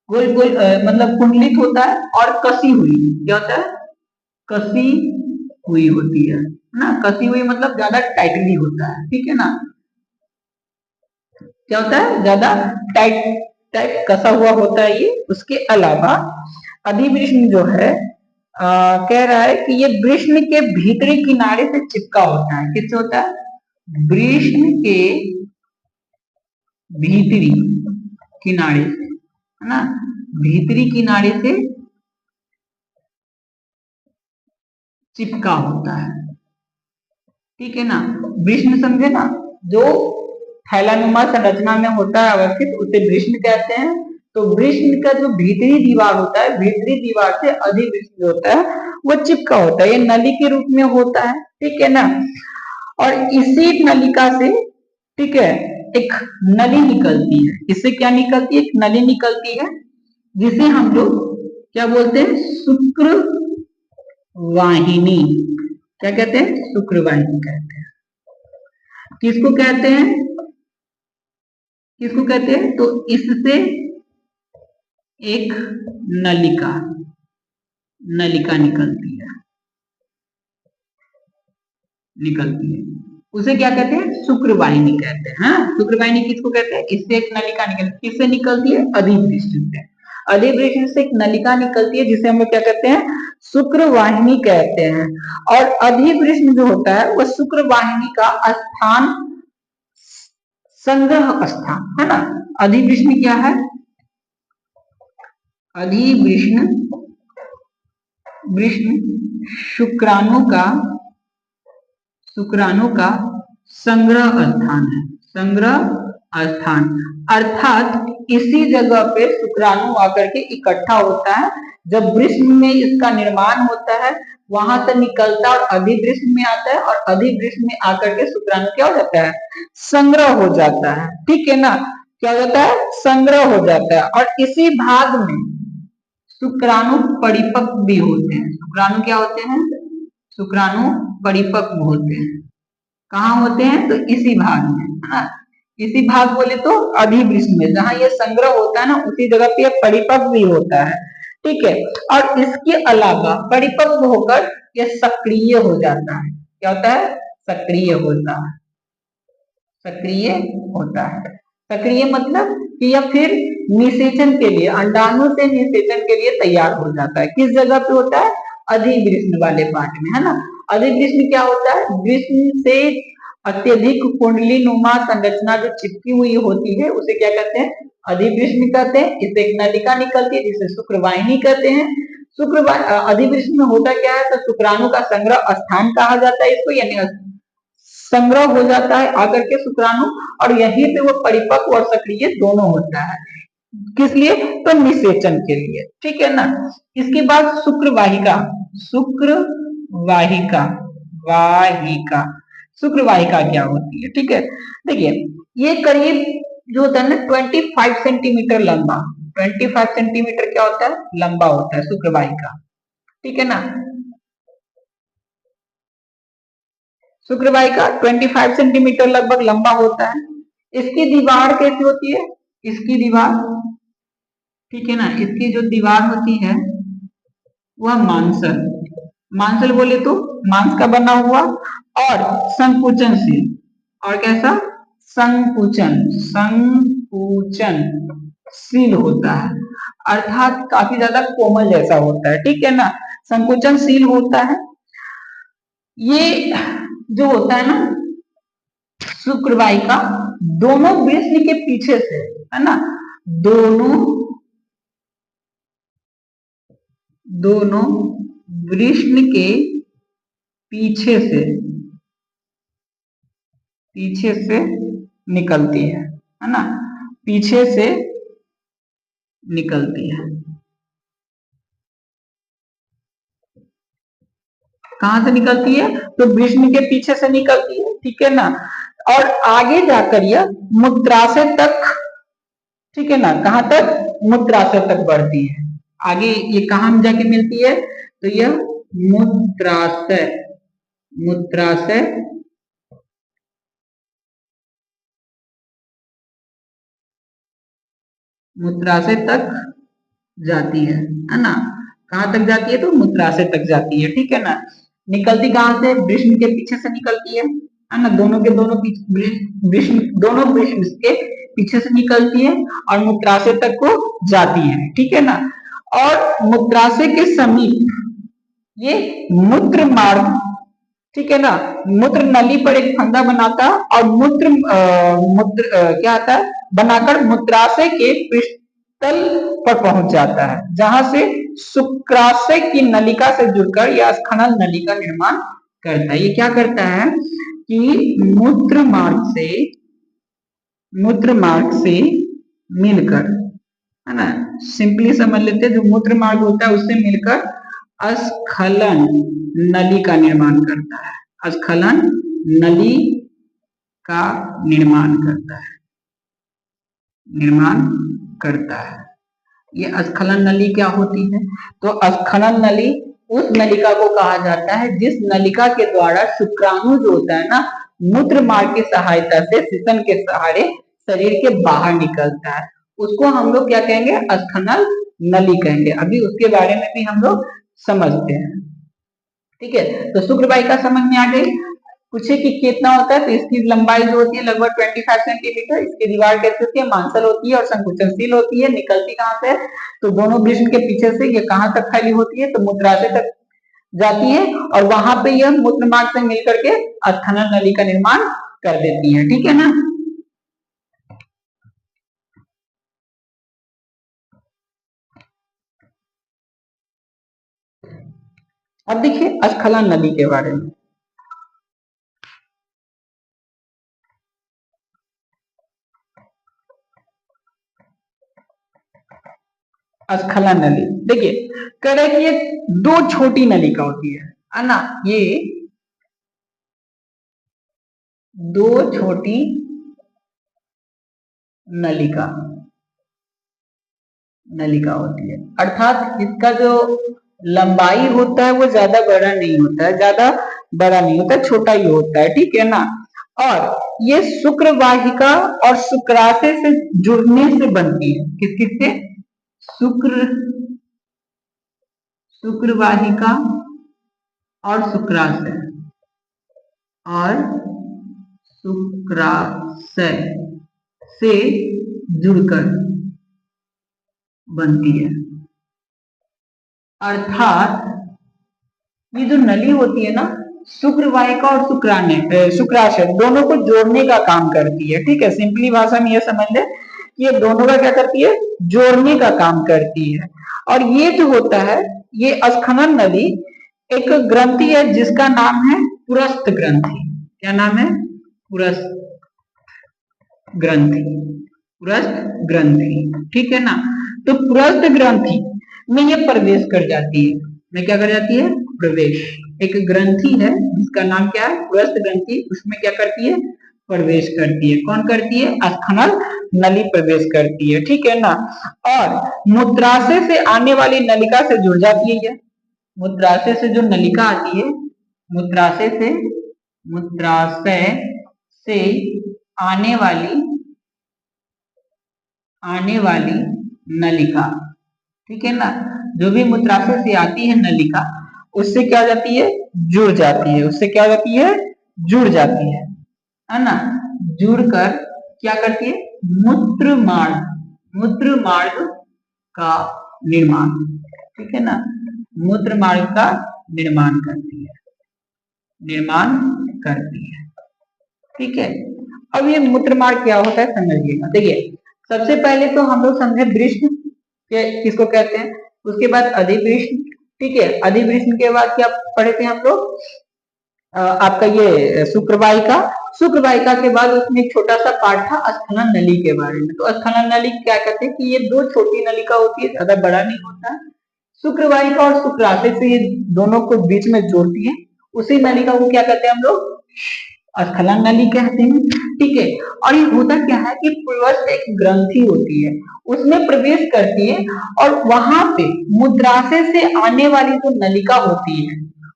गोल गोल मतलब कुंडलित होता है। और कसी हुई, क्या होता है? कसी हुई होती है ना। कसी हुई मतलब ज्यादा टाइटली होता है। ठीक है ना, क्या होता है? ज्यादा टाइट टाइट कसा हुआ होता है ये। उसके अलावा अधिवृष्ण जो है कह रहा है कि ये वृष्ण के भीतरी किनारे से चिपका होता है। किससे होता है? वृष्ण के भीतरी किनारे से, है ना, भीतरी किनारे से चिपका होता है। ठीक है ना, वृष्ण समझे ना, जो थैलानुमा संरचना में होता है अवस्थित, उसे वृष्ण कहते हैं। तो वृष्ण का जो भीतरी दीवार होता है, भीतरी दीवार से अधिवृष्ण होता है वो चिपका होता है। ये नली के रूप में होता है। ठीक है ना, और इसी नलिका से, ठीक है, एक नली निकलती है। इससे क्या निकलती है? एक नली निकलती है जिसे हम लोग क्या बोलते हैं? शुक्र वाहिनी। क्या कहते हैं? शुक्र वाहिनी कहते हैं। किसको कहते हैं? किसको कहते हैं? तो इससे एक नलिका नलिका निकलती है। उसे क्या कहते हैं? शुक्र वाहिनी कहते हैं। हाँ, शुक्र वाहिनी किसको कहते हैं? इससे एक नलिका निकलती है। किससे निकलती है? अधिवृष्ण से। अधिवृष्ण से एक नलिका निकलती है जिसे हम लोग क्या कहते हैं? शुक्र वाहिनी कहते हैं। और अधिवृष्ण जो होता है वह शुक्र वाहिनी का स्थान, संग्रह स्थान है ना। अधिवृष्ण क्या है? अधिवृष्ण शुक्राणु का संग्रह स्थान है। संग्रह स्थान अर्थात इसी जगह पे शुक्राणु आकर के इकट्ठा होता है। जब वृष्ण में इसका निर्माण होता है, वहां से निकलता और अधिवृष्ण में आता है, और अधिवृष्ण में आकर के शुक्राणु क्या हो जाता है? संग्रह हो जाता है। ठीक है ना, क्या हो जाता है? संग्रह हो जाता है। और इसी भाग में शुक्राणु परिपक्व भी होते हैं। शुक्राणु क्या होते हैं? शुक्राणु परिपक्व होते हैं। कहाँ होते हैं? तो इसी भाग में, है ना। इसी भाग बोले तो अधिवृष्ण में, जहां ये संग्रह होता है ना, उसी जगह पे परिपक्व भी होता है। ठीक है, और इसके अलावा परिपक्व होकर ये सक्रिय हो जाता है। क्या होता है? सक्रिय होता है। सक्रिय होता है। सक्रिय मतलब कि यह फिर निषेचन के लिए, अंडाणु से निषेचन के लिए तैयार हो जाता है। किस जगह पे होता है? अधिवृष्ण वाले पार्ट में, है ना। अधिवृष्ण क्या होता है? वृष्ण से अत्यधिक कुंडली नुमा संरचना जो चिपकी हुई होती है उसे क्या कहते हैं? अधिवृष्ण कहते हैं। इससे एक नलिका निकलती है जिसे शुक्रवाहिनी कहते हैं। अधिवृष्ण में होता क्या है? तो शुक्राणु का संग्रह स्थान कहा जाता है इसको, यानी संग्रह हो जाता है आकर के शुक्राणु, और यहीं पे वो परिपक्व और सक्रिय दोनों होता है। किस लिए? तो निषेचन के लिए। ठीक है ना। इसके बाद शुक्र वाहिका। शुक्र वाहिका वाहिका। शुक्र वाहिका क्या होती है, ठीक है। देखिए ये करीब जो होता है ना 25 सेंटीमीटर लंबा, 25 सेंटीमीटर क्या होता है, लंबा होता है शुक्र वाहिका, ठीक है ना। शुक्र वाहिका 25 सेंटीमीटर लगभग लंबा होता है। इसकी दीवार कैसी होती है, इसकी दीवार, ठीक है ना, इसकी जो दीवार होती है वह मांसल, मांसल बोले तो मांस का बना हुआ और संकुचनशील, और कैसा, संकुचन, संकुचनशील होता है, अर्थात काफी ज्यादा कोमल जैसा होता है, ठीक है ना, संकुचनशील होता है। ये जो होता है ना शुक्र वाहिका दोनों वृष्ण के पीछे से, है ना, दोनों वृष्ण के पीछे से निकलती है ना, पीछे से निकलती है। कहां से निकलती है, तो वृष्ण के पीछे से निकलती है, ठीक है ना, और आगे जाकर यह मूत्राशय तक, ठीक है ना, कहां तक, मूत्राशय तक बढ़ती है। आगे ये कहां जाके मिलती है, तो यह मूत्राशय, मूत्राशय मूत्राशय तक जाती है ना, कहां तक जाती है, तो मूत्राशय तक जाती है, ठीक है ना। निकलती कहां से, वृष्ण के पीछे से निकलती है ना, दोनों के दोनों वृष्ण, दोनों वृष्ण के पीछे से निकलती है और मूत्राशय तक को जाती है, ठीक है ना। और मूत्राशय के समीप ये मूत्र मार्ग, ठीक है ना, मूत्र नली पर एक फंदा बनाता है और क्या आता है, बनाकर मूत्राशय के पृष्ठतल पर पहुंच जाता है, जहां से शुक्राशय की नलिका से जुड़कर यह स्खलन नली का निर्माण करता है। ये क्या करता है कि मूत्र मार्ग से मिलकर, है ना, सिंपली समझ लेते हैं, जो मूत्र मार्ग होता है उससे मिलकर स्खलन नली का निर्माण करता है, स्खलन नली का निर्माण करता है। ये स्खलन नली क्या होती है, तो स्खलन नली उस नलिका को कहा जाता है जिस नलिका के द्वारा शुक्राणु जो होता है ना मूत्र मार्ग की सहायता से सिसन के सहारे शरीर के बाहर निकलता है, उसको हम लोग क्या कहेंगे, स्खलन नली कहेंगे। अभी उसके बारे में भी हम लोग समझते हैं, ठीक है। तो शुक्र वाहिका समझ में आ गई। पूछे कि कितना होता है, तो इसकी लंबाई जो होती है लगभग 25 सेंटीमीटर, इसकी दीवार कैसी होती है, मांसल होती है और संकुचनशील होती है। निकलती कहां से, तो दोनों वृष्ण के पीछे से। ये कहां तक फैली होती है, तो मूत्राशय तक जाती है और वहां पे यह मूत्र मार्ग से मिलकर के स्खलन नली का निर्माण कर देती है, ठीक है ना। अब देखिए स्खलन नली के बारे में। स्खलन नली, देखिए कह रहे कि ये दो छोटी नलिका होती है ना, ये दो छोटी नलिका होती है, अर्थात इसका जो लंबाई होता है वो ज्यादा बड़ा नहीं होता है, छोटा ही होता है, ठीक है ना। और ये शुक्र वाहिका और शुक्राशय से जुड़ने से बनती है, किससे, शुक्र वाहिका और शुक्राशय से जुड़कर बनती है, अर्थात ये जो नली होती है ना शुक्र वाहिका और शुक्राशय दोनों को जोड़ने का काम करती है, ठीक है। सिंपली भाषा में यह समझ ले कि ये दोनों का क्या करती है, जोड़ने का काम करती है। और ये जो होता है ये स्खलन नली एक ग्रंथि है जिसका नाम है पुरस्थ ग्रंथि। क्या नाम है, पुरस्थ ग्रंथि, ठीक है ना। तो पुरस्थ ग्रंथि में ये प्रवेश कर जाती है, में क्या कर जाती है, प्रवेश एक ग्रंथि है जिसका नाम क्या है, पुरस्थ ग्रंथि, उसमें क्या करती है, प्रवेश करती है। कौन करती है, स्खनन नली प्रवेश करती है, ठीक है ना। और मूत्राशय से आने वाली नलिका से जुड़ जाती है। ये मूत्राशय से जो नलिका आती है, मूत्राशय से आने वाली नलिका, ठीक है ना, जो भी मूत्राशय से आती है नलिका, उससे क्या हो जाती है, जुड़ जाती है। उससे क्या हो जाती है, जुड़ जाती है ना। जुड़कर क्या करती है, मूत्र मार्ग का निर्माण, ठीक है ना, मूत्र मार्ग का निर्माण करती है, ठीक है। अब ये मूत्र मार्ग क्या होता है समझिएगा। देखिए, सबसे पहले तो हम लोग समझे वृष्ण किसको कहते हैं, उसके बाद अधिवृष्ण, ठीक है। अधिवृष्ण के बाद क्या पढ़े थे हम लोग, आपका ये शुक्रवाहिका के बाद उसमें एक छोटा सा पार्ट था स्खलन नली के बारे में। तो स्खलन नली क्या कहते हैं कि ये दो छोटी नलिका होती है, ज्यादा बड़ा नहीं होता है। शुक्रवाहिका और शुक्राशय से ये दोनों को बीच में जोड़ती है, उसी नलिका को क्या कहते हैं हम लोग, स्खलन नली कहते हैं, ठीक है। और ये होता क्या है कि पुरस्थ एक ग्रंथि होती है, उसमें प्रवेश करती है और वहां पे मूत्राशय से आने वाली जो नलिका होती है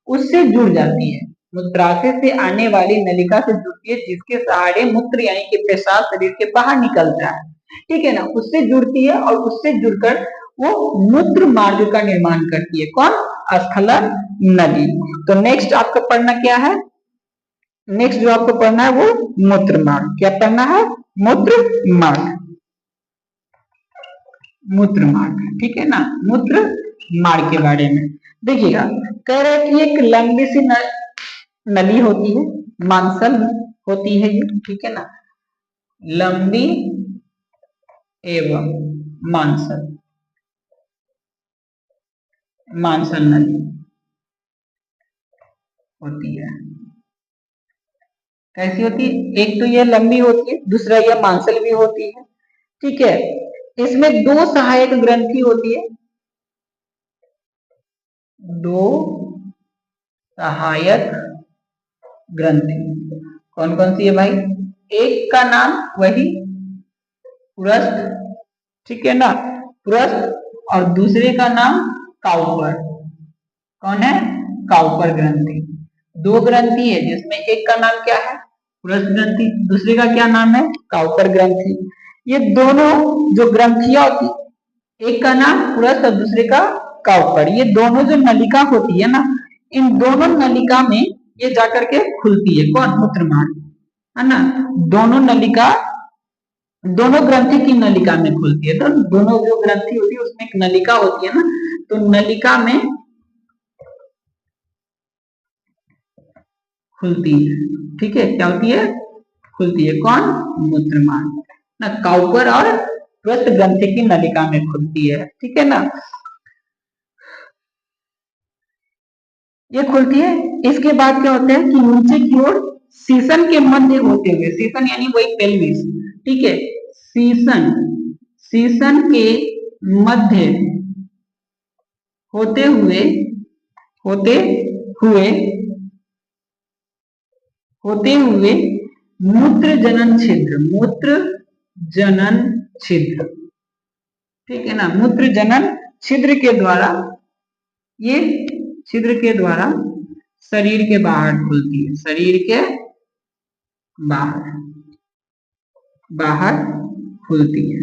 उससे जुड़ जाती है। मूत्राशय से आने वाली नलिका से जुड़ती है, जिसके सहारे मूत्र यानी कि पेशाब शरीर के बाहर निकलता है, ठीक है ना, उससे जुड़ती है और उससे जुड़कर वो मूत्र मार्ग का निर्माण करती है। कौन, स्खलन नली। तो नेक्स्ट आपका पढ़ना क्या है, नेक्स्ट जो आपको पढ़ना है वो मूत्र मार्ग। क्या पढ़ना है, मूत्र मार्ग, ठीक है ना, मूत्र मार्ग के बारे में देखिएगा। कह रहे हैं कि एक लंबी सी नली होती है, मांसल होती है ये, ठीक है ना, लंबी एवं मांसल नली होती है। कैसी होती है, एक तो ये लंबी होती है, दूसरा ये मांसल भी होती है, ठीक है। इसमें दो सहायक ग्रंथि होती है, दो सहायक ग्रंथि। कौन कौन सी है भाई, एक का नाम वही पुरस्थ, ठीक है ना, पुरस्थ, और दूसरे का नाम काउपर। कौन है, काउपर ग्रंथि। दो ग्रंथि है जिसमें एक का नाम क्या है, पुरस्थ ग्रंथि, दूसरे का क्या नाम है, काउपर ग्रंथि। ये दोनों जो ग्रंथियां होती, एक का नाम पुरस्थ और दूसरे का काउपर, ये दोनों जो नलिका होती है ना, इन दोनों नलिका में ये जाकर के खुलती है। कौन, मूत्र मार्ग, है ना। दोनों ग्रंथि की नलिका में खुलती है। तो दोनों जो ग्रंथि होती है उसमें एक नलिका होती है ना, तो नलिका में खुलती है, ठीक है। क्या होती है, खुलती है। कौन, मूत्र मार्ग ना, काउपर और पुरस्थ ग्रंथि की नलिका में खुलती है, ठीक है ना, ये खुलती है। इसके बाद क्या होता है कि नीचे की ओर सीसन के मध्य होते हुए, सीसन यानी वही पेल्विस, ठीक है, सीसन के मध्य होते हुए मूत्र जनन छिद्र, ठीक है ना, मूत्र जनन छिद्र के द्वारा, ये छिद्र के द्वारा शरीर के बाहर खुलती है, शरीर के बाहर खुलती है।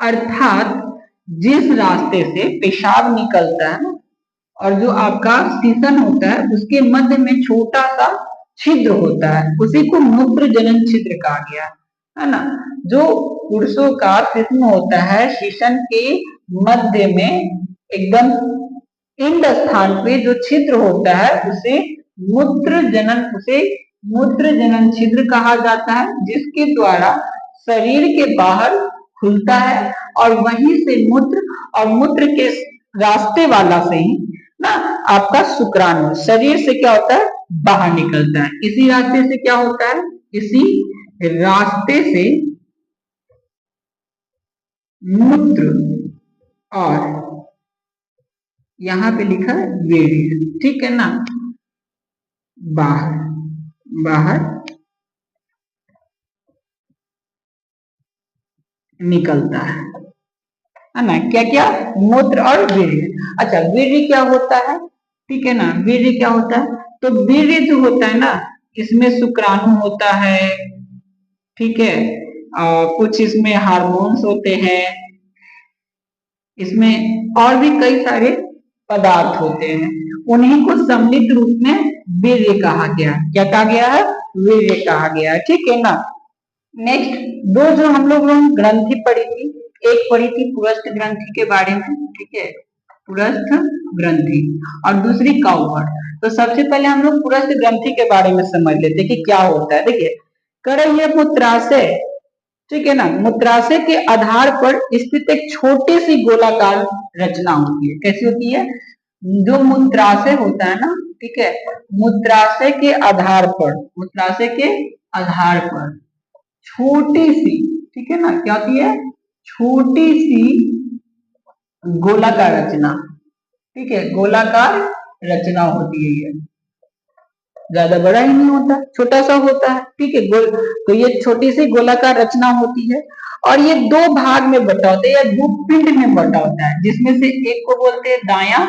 अर्थात जिस रास्ते से पेशाब निकलता है और जो आपका सीसन होता है उसके मध्य में छोटा सा छिद्र होता है, उसी को मूत्र जनन छिद्र कहा गया है ना। जो पुरुषों का सीसन होता है, सीसन के मध्य में एकदम इंड स्थान पे जो छिद्र होता है उसे मूत्र जनन छिद्र कहा जाता है, जिसके द्वारा शरीर के बाहर खुलता है और वहीं से मूत्र, और मूत्र के रास्ते वाला से ही ना आपका शुक्राणु शरीर से क्या होता है, बाहर निकलता है। इसी रास्ते से क्या होता है, इसी रास्ते से मूत्र, और यहाँ पे लिखा है वीर्य, ठीक है ना, बाहर बाहर निकलता है ना। क्या क्या? मूत्र और वीर्य। अच्छा, वीर्य क्या होता है? ठीक है ना, वीर्य क्या होता है? तो वीर्य जो होता है ना, इसमें शुक्राणु होता है, ठीक है, कुछ इसमें हार्मोन्स होते हैं, इसमें और भी कई सारे पदार्थ होते हैं, उन्हीं को सम्मिलित रूप में वीर्य कहा गया। क्या कहा गया है? वीर्य कहा गया है, ठीक है ना। नेक्स्ट, दो जो हम लोग ग्रंथि पढ़ी थी, एक पढ़ी थी पुरस्थ ग्रंथि के बारे में, ठीक है, पुरस्थ ग्रंथि, और दूसरी काउपर। तो सबसे पहले हम लोग पुरस्थ ग्रंथि के बारे में समझ लेते कि क्या होता है। देखिए, कर ये मूत्राशय, ठीक है ना, मूत्राशय के आधार पर स्थित एक छोटी सी गोलाकार रचना होती है। कैसी होती है? जो मूत्राशय होता है ना, ठीक है, मूत्राशय के आधार पर, मूत्राशय के आधार पर छोटी सी, ठीक है ना, क्या होती है? छोटी सी गोलाकार रचना, ठीक है, गोलाकार रचना होती है ये, ज्यादा बड़ा ही नहीं होता, छोटा सा होता है, ठीक है, गोल। तो ये छोटी सी गोलाकार रचना होती है, और ये दो भाग में बटा होता है या दो पिंड में बटा होता है, जिसमें से एक को बोलते हैं दायां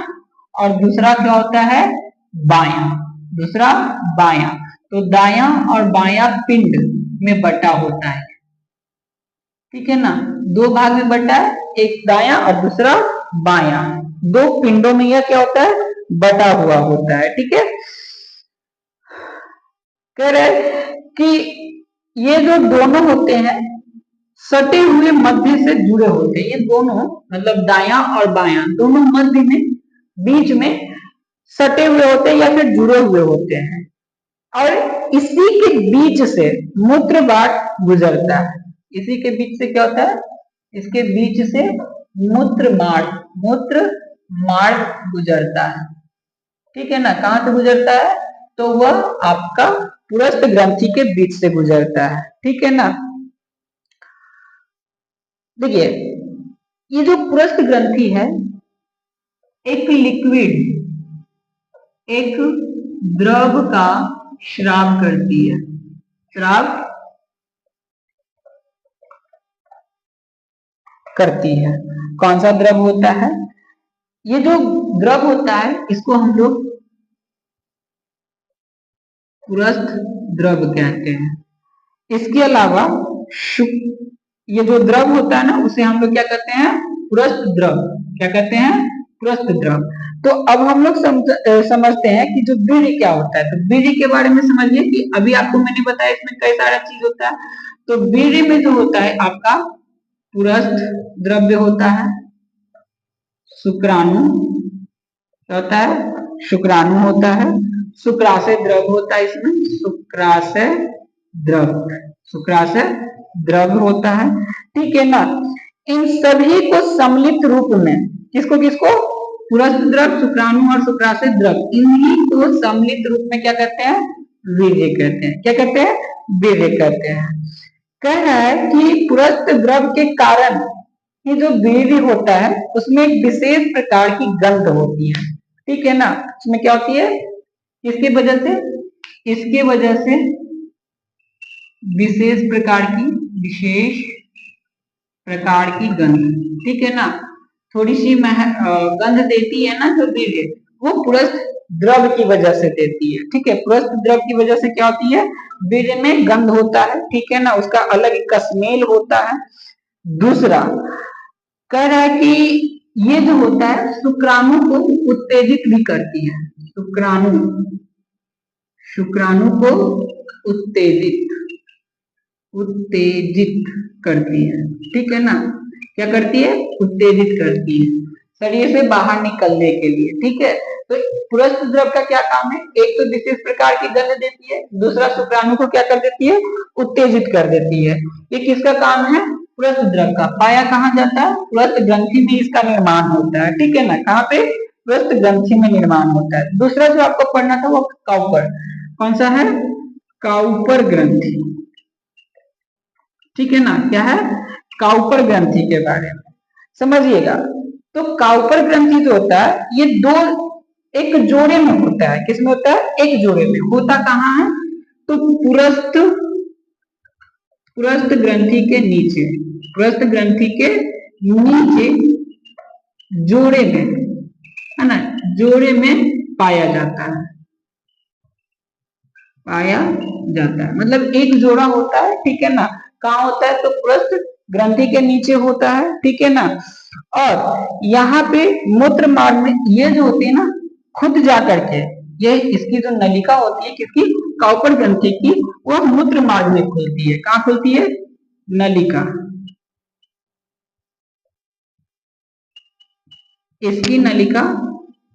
और दूसरा क्या होता है? बायां। दूसरा बायां। तो दायां और बायां पिंड में बटा होता है, ठीक है ना, दो भाग में बटा है, एक दायां और दूसरा बायां, दो पिंडों में यह क्या होता है? बटा हुआ होता है, ठीक है। कह रहे कि ये जो दोनों होते हैं सटे हुए मध्य से जुड़े होते हैं, ये दोनों मतलब दायां और बायां दोनों मध्य में, बीच में सटे हुए होते हैं या फिर जुड़े हुए होते हैं, और इसी के बीच से मूत्र बाट गुजरता है। इसी के बीच से क्या होता है? इसके बीच से मूत्र मार्ग गुजरता है, ठीक है ना। कहां से गुजरता है? तो वह आपका पुरस्थ ग्रंथि के बीच से गुजरता है, ठीक है ना। देखिए, ये जो पुरस्थ ग्रंथि है एक लिक्विड, एक द्रव का स्राव करती है। स्राव करती है। कौन सा द्रव होता है? ये जो द्रव होता है इसको हम लोग पुरस्थ द्रव कहते हैं। इसके अलावा ये जो द्रव होता है ना, उसे हम लोग क्या कहते हैं? पुरस्थ द्रव। क्या कहते हैं? पुरस्थ द्रव। तो अब हम लोग समझते हैं कि जो वीर्य क्या होता है। तो वीर्य के बारे में समझिए कि अभी आपको मैंने बताया इसमें कई सारा चीज होता है। तो वीर्य में जो होता है आपका पुरस्थ द्रव्य होता है, शुक्राणु होता है, शुक्राणु होता है, शुक्राशय द्रव होता है, इसमें शुक्राशय द्रव, शुक्राशय द्रव होता है, ठीक है ना। इन सभी को सम्मिलित रूप में, किसको किसको? पुरस्थ द्रव, शुक्राणु और शुक्राशय द्रव, इन्हीं को सम्मिलित रूप में क्या कहते हैं? वीर्य कहते हैं। क्या कहते हैं? वीर्य कहते हैं। कह रहा है कि पुरस्थ द्रव के कारण ये जो वीर्य होता है उसमें एक विशेष प्रकार की गंध होती है, ठीक है ना। उसमें क्या होती है? इसकी वजह से, इसके वजह से विशेष प्रकार की गंध, ठीक है ना, थोड़ी सी गंध देती है ना जो वीर्य, वो पुरस्थ द्रव की वजह से देती है, ठीक है। पुरस्थ द्रव की वजह से क्या होती है? वीर्य में गंध होता है, ठीक है ना, उसका अलग का स्मेल होता है। दूसरा कह रहा है कि ये जो होता है शुक्राणु को उत्तेजित भी करती है। शुक्राणु को उत्तेजित करती है, ठीक है ना। क्या करती है? उत्तेजित करती है शरीर से बाहर निकलने के लिए, ठीक है। तो पुरस्थ द्रव का क्या काम है? एक तो विशेष प्रकार की गंध देती है, दूसरा शुक्राणु को क्या कर देती है? उत्तेजित कर देती है। ये किसका काम है? पुरस्थ द्रव का। पाया कहाँ जाता है? पुरस्थ ग्रंथि में इसका निर्माण होता है, ठीक है ना। कहाँ पे? पुरस्थ ग्रंथि में निर्माण होता है। दूसरा जो आपको पढ़ना था वो काउपर। कौन सा है? काउपर ग्रंथि, ठीक है ना। क्या है? काउपर ग्रंथि के बारे में समझिएगा। तो काउपर ग्रंथि जो होता है ये दो एक जोड़े में होता है। किसमें होता है? एक जोड़े में। होता कहाँ है? तो पुरस्थ ग्रंथि के नीचे, पुरस्थ ग्रंथि के नीचे जोड़े में, है ना, जोड़े में पाया जाता है, पाया जाता है। मतलब एक जोड़ा होता है, ठीक है ना। कहाँ होता है? तो पुरस्थ ग्रंथि के नीचे होता है, ठीक है ना। और यहाँ पे मूत्र मार्ग में ये जो होती है ना, खुद जा करके, ये इसकी जो नलिका होती है किसकी? काउपर ग्रंथि की, वो मूत्र मार्ग में खुलती है। कहाँ खुलती है? नलिका। इसकी नलिका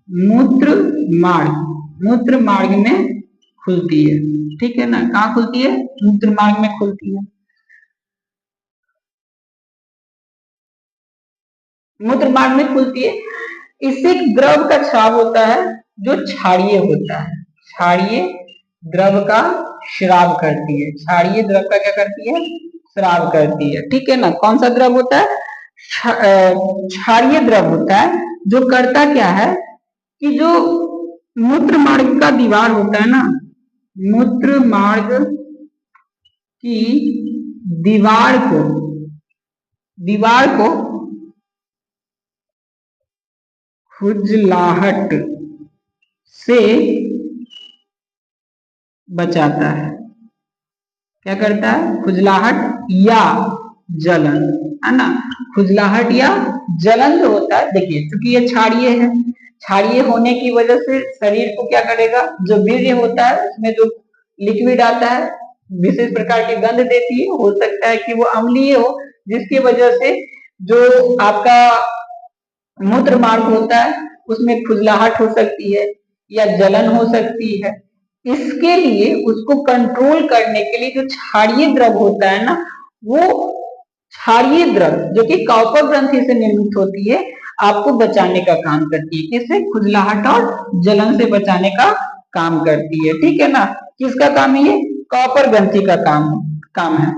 मूत्र मार्ग में खुलती है, ठीक है ना। कहाँ खुलती है? मूत्र मार्ग में खुलती है। मूत्र मार्ग में खुलती है। इससे द्रव का स्राव होता है जो क्षारीय होता है। क्षारीय द्रव का श्राव करती है। क्षारीय द्रव का क्या करती है? श्राव करती है, ठीक है ना। कौन सा द्रव होता है? क्षारीय द्रव होता है, जो करता क्या है कि जो मूत्र मार्ग का दीवार होता है ना, मूत्र मार्ग की दीवार को खुजलाहट से बचाता है। क्या करता है? खुजलाहट या जलन, है ना। खुजलाहट या जलन जो होता है, देखिए क्योंकि ये क्षारीय है, क्षारीय होने की वजह से शरीर को क्या करेगा? जो वीर्य होता है उसमें जो लिक्विड आता है विशेष प्रकार की गंध देती है। हो सकता है कि वो अम्लीय हो, जिसकी वजह से जो आपका मूत्र मार्ग होता है उसमें खुजलाहट हो सकती है या जलन हो सकती है। इसके लिए उसको कंट्रोल करने के लिए जो क्षारीय द्रव होता है ना, वो क्षारीय द्रव जो कि काउपर ग्रंथि से निर्मित होती है, आपको बचाने का काम करती है। किससे? खुजलाहट और जलन से बचाने का काम करती है, ठीक है ना। किसका काम है ये? काउपर ग्रंथि का काम है।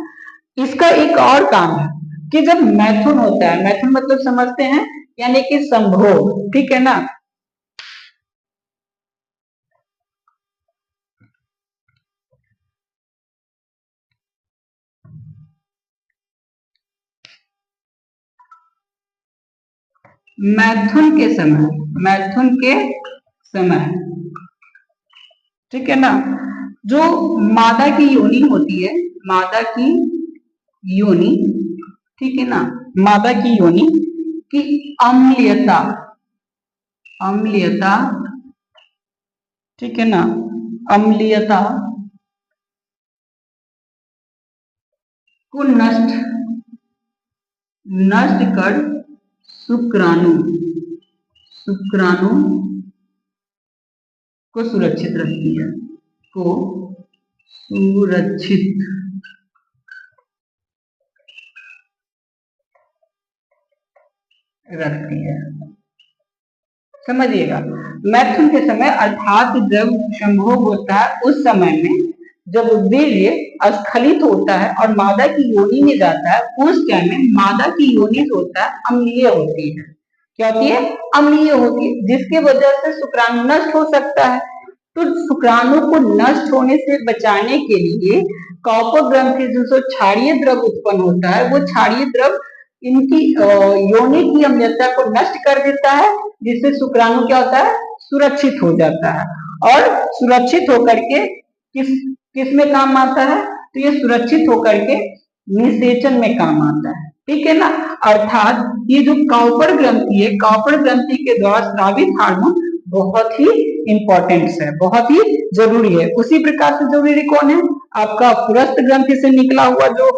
इसका एक और काम है कि जब मैथुन होता है, मैथुन मतलब समझते हैं, यानी कि संभोग, ठीक है ना। मैथुन के समय, ठीक है ना, जो मादा की योनि होती है, मादा की योनि, ठीक है ना, मादा की योनि की अम्लीयता, ठीक है ना, अम्लीयता को नष्ट कर शुक्राणु को सुरक्षित रखती है, को सुरक्षित रखती है। समझिएगा, मैथुन के समय अर्थात जब संभोग होता है उस समय में जब वीर्य स्खलित होता है और मादा की योनि में जाता है, उस टाइम में मादा की योनि जो होता है अम्लीय होती है। क्या होती है? अम्लीय होती है, जिसकी वजह से शुक्राणु नष्ट हो सकता है। तो शुक्राणु को नष्ट होने से बचाने के लिए काउपर ग्रंथि जो क्षारीय द्रव उत्पन्न होता है, वो क्षारीय द्रव इनकी योनि की अम्लता को नष्ट कर देता है, जिससे शुक्राणु क्या होता है? सुरक्षित हो जाता है। और सुरक्षित होकर के किस में काम आता है? तो ये सुरक्षित होकर के निषेचन में काम आता है, ठीक है ना। अर्थात ये जो काउपर ग्रंथि है, काउपर ग्रंथि के द्वारा स्रावित हार्मोन बहुत ही इंपॉर्टेंट है, बहुत ही जरूरी है। उसी प्रकार से जरूरी कौन है? आपका पुरस्थ ग्रंथि से निकला हुआ जो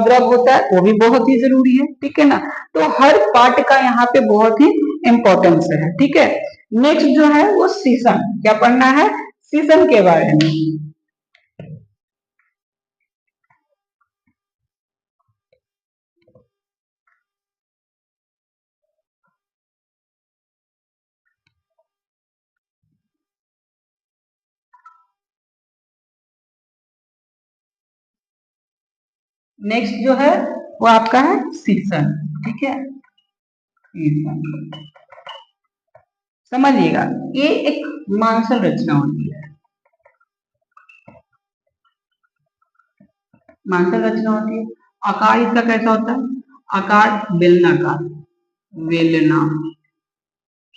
द्रव होता है वो भी बहुत ही जरूरी है, ठीक है ना। तो हर पार्ट का यहाँ पे बहुत ही इंपॉर्टेंस है, ठीक है। नेक्स्ट जो है वो सीसन, क्या पढ़ना है? सीसन के बारे में। नेक्स्ट जो है वो आपका है सीसन, ठीक है। सीसन समझिएगा, ये एक मांसल रचना होती है, मांसल रचना होती है। आकार इसका कैसा होता है? आकार बेलनाकार, बेलना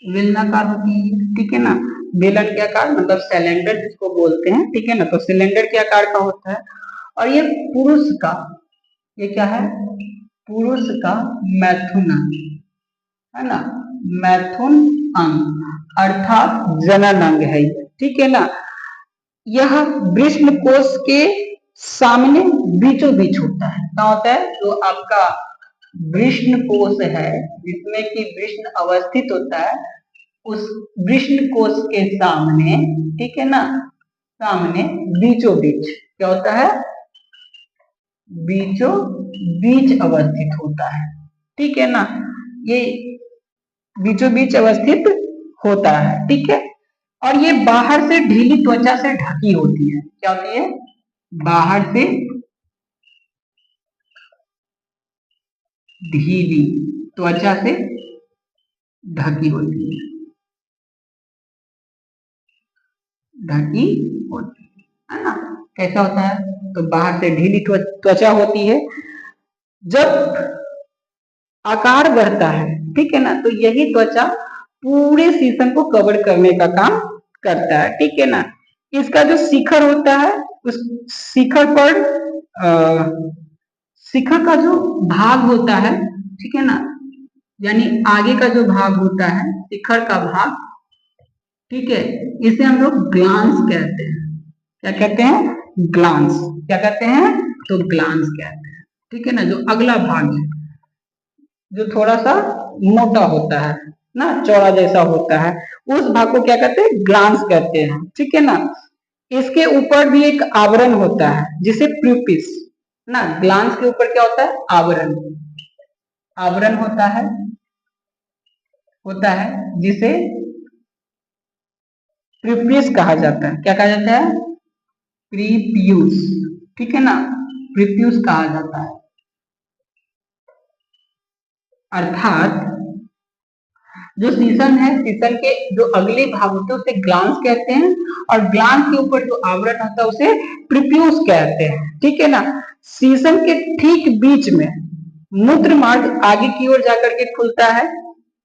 बेलनाकार होती है, ठीक है ना। बेलन के आकार मतलब सिलेंडर जिसको बोलते हैं, ठीक है ना, तो सिलेंडर के आकार का होता है। और ये पुरुष का, ये क्या है? पुरुष का मैथुन अंग, है ना, मैथुन अंग अर्थात जनन अंग है ये, ठीक है ना। यह वृषण कोश के सामने बीचों बीच होता है। क्या होता है? जो आपका वृषण कोश है जिसमें कि वृषण अवस्थित होता है, उस वृषण कोश के सामने, ठीक है ना, सामने बीचों बीच क्या होता है? बीचों बीच अवस्थित होता है, ठीक है ना। ये बीचों बीच अवस्थित होता है, ठीक है। और ये बाहर से ढीली त्वचा से ढकी होती है। क्या होती है? बाहर से ढीली त्वचा से ढकी होती है, ढकी होती है ना। कैसा होता है? तो बाहर से ढीली त्वचा होती है। जब आकार बढ़ता है, ठीक है ना, तो यही त्वचा पूरे शीशन को कवर करने का काम करता है, ठीक है ना। इसका जो शिखर होता है, उस शिखर पर शिखर का जो भाग होता है, ठीक है ना, यानी आगे का जो भाग होता है, शिखर का भाग, ठीक है, इसे हम लोग ग्लांस कहते हैं। क्या कहते हैं? ग्लांस। क्या कहते हैं? तो ग्लांस कहते हैं, ठीक है ना। जो अगला भाग है, जो थोड़ा सा मोटा होता है ना, चौड़ा जैसा होता है, उस भाग को क्या कहते हैं? ग्लांस कहते हैं, ठीक है ना। इसके ऊपर भी एक आवरण होता है जिसे प्यूपिस ना, ग्लांस के ऊपर क्या होता है? आवरण, आवरण होता है जिसे प्रीपियस कहा जाता है। क्या कहा जाता है? प्रीपियूस, ठीक है ना, प्रीपियूस कहा जाता है। अर्थात जो शीशन है, शीशन के जो अगले भाग होते हैं उसे ग्लांस कहते हैं, और ग्लांस के ऊपर जो आवरण होता है उसे प्रीपियूस कहते हैं, ठीक है ना। शीशन के ठीक बीच में मूत्र मार्ग आगे की ओर जाकर के खुलता है,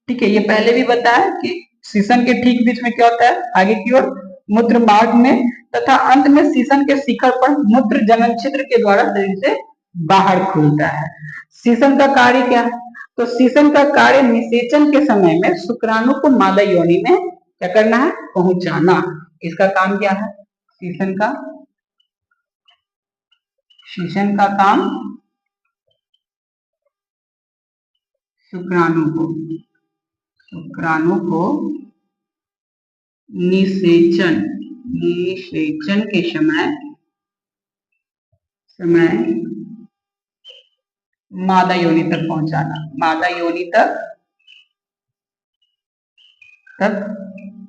ठीक है। ये पहले भी बताया कि शीशन के ठीक बीच में क्या होता है? आगे की ओर मूत्र मार्ग में, तथा अंत में शीशन के शिखर पर मूत्र जनन छिद्र के द्वारा शरीर से बाहर खुलता है। शीशन का कार्य क्या है? तो शीशन का कार्य निषेचन के समय में शुक्राणु को मादा योनि में क्या करना है? पहुंचाना। इसका काम क्या है? शीशन का काम शुक्राणु को निषेचन के समय मादा योनि तक पहुंचाना, मादा योनि तक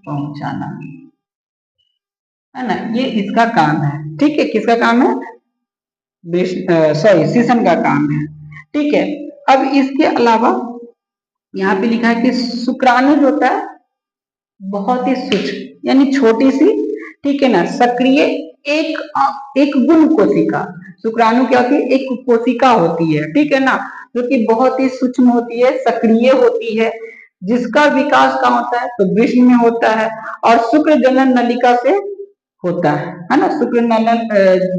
पहुंचाना, है ना। ये इसका काम है, ठीक है। किसका काम है? सॉरी, शीशन का काम है, ठीक है। अब इसके अलावा यहाँ पे लिखा है कि शुक्राणु जो होता है बहुत ही सूक्ष्म यानी छोटी सी, ठीक है ना, सक्रिय एक गुण कोशिका। शुक्राणु क्या होती है? एक कोशिका होती है, ठीक है ना, जो कि बहुत ही सूक्ष्म होती है, सक्रिय होती है, जिसका विकास कहाँ होता है? तो वृषण में होता है, और शुक्र जनन नलिका से होता है ना। शुक्र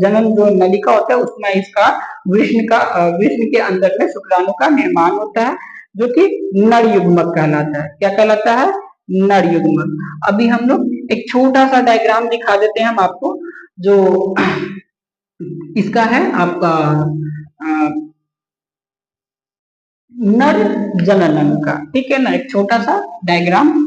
जनन जो नलिका होता है उसमें इसका वृषण के अंदर में शुक्राणु का निर्माण होता है, जो कि नर युग्मक कहलाता है। क्या कहलाता है? नर युग्मक। अभी हम लोग एक छोटा सा डायग्राम दिखा देते हैं हम आपको, जो इसका है आपका नर जनन का, ठीक है ना, एक छोटा सा डायग्राम।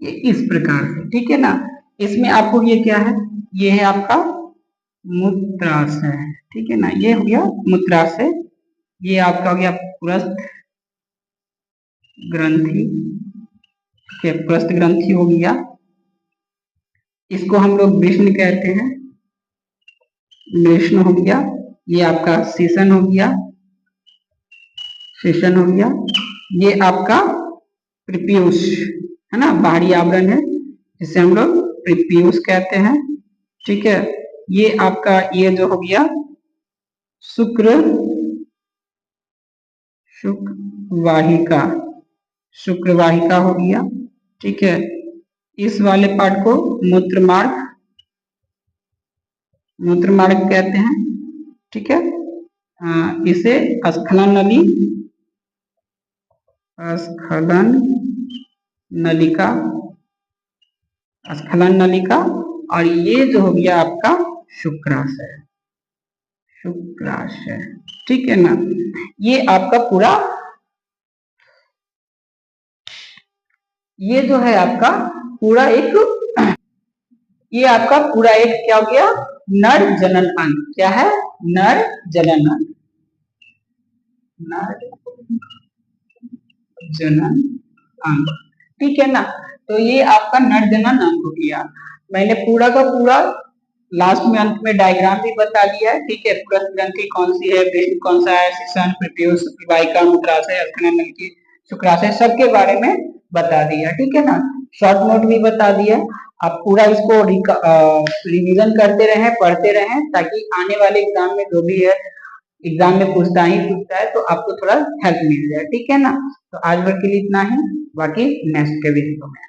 ये इस प्रकार से, ठीक है ना। इसमें आपको ये क्या है, ये है आपका मूत्राशय, ठीक है ना, ये हो गया मूत्राशय। ये आपका हो गया पुरस्थ ग्रंथि, ठीक है, पुरस्थ ग्रंथि हो गया। इसको हम लोग वृष्ण कहते हैं, वृष्ण हो गया। ये आपका शीशन हो गया, शीशन हो गया। ये आपका प्रीपियूष है ना, बाहरी आवरण है जिसे हम लोग प्रीपियूष कहते हैं, ठीक है। ये आपका ये जो हो गया शुक्र वाहिका, शुक्र वाहिका हो गया, ठीक है। इस वाले पार्ट को मूत्र मार्ग, मूत्र मार्ग कहते हैं, ठीक है। इसे स्खलन नली, स्खलन नलिका, स्खलन नलिका। और ये जो हो गया आपका शुक्राशय, शुक्राशय, ठीक है ना। ये आपका पूरा, ये जो है आपका पूरा एक, ये आपका पूरा एक क्या हो गया, नर जनन अंग। क्या है, नर जनन अंग, नर जनन अंग, ठीक है ना। तो ये आपका नर जनन अंग हो गया। मैंने पूरा का पूरा लास्ट में अंत में डायग्राम भी बता दिया है, ठीक है। पुरस्थ ग्रंथि कौन सी है, वृष्ण कौन सा है, शीशन, प्रीपियूष, वाहिका, मूत्राशय, स्खलन नलिका, शुक्राशय, सबके बारे में बता दिया, ठीक है ना। शॉर्ट नोट भी बता दिया। आप पूरा इसको रिवीजन करते रहें, पढ़ते रहें, ताकि आने वाले एग्जाम में जो भी है, एग्जाम में पूछता है तो आपको थोड़ा हेल्प मिल जाए, ठीक है ना। तो आज भर के लिए इतना ही, बाकी नेक्स्ट के वीडियो में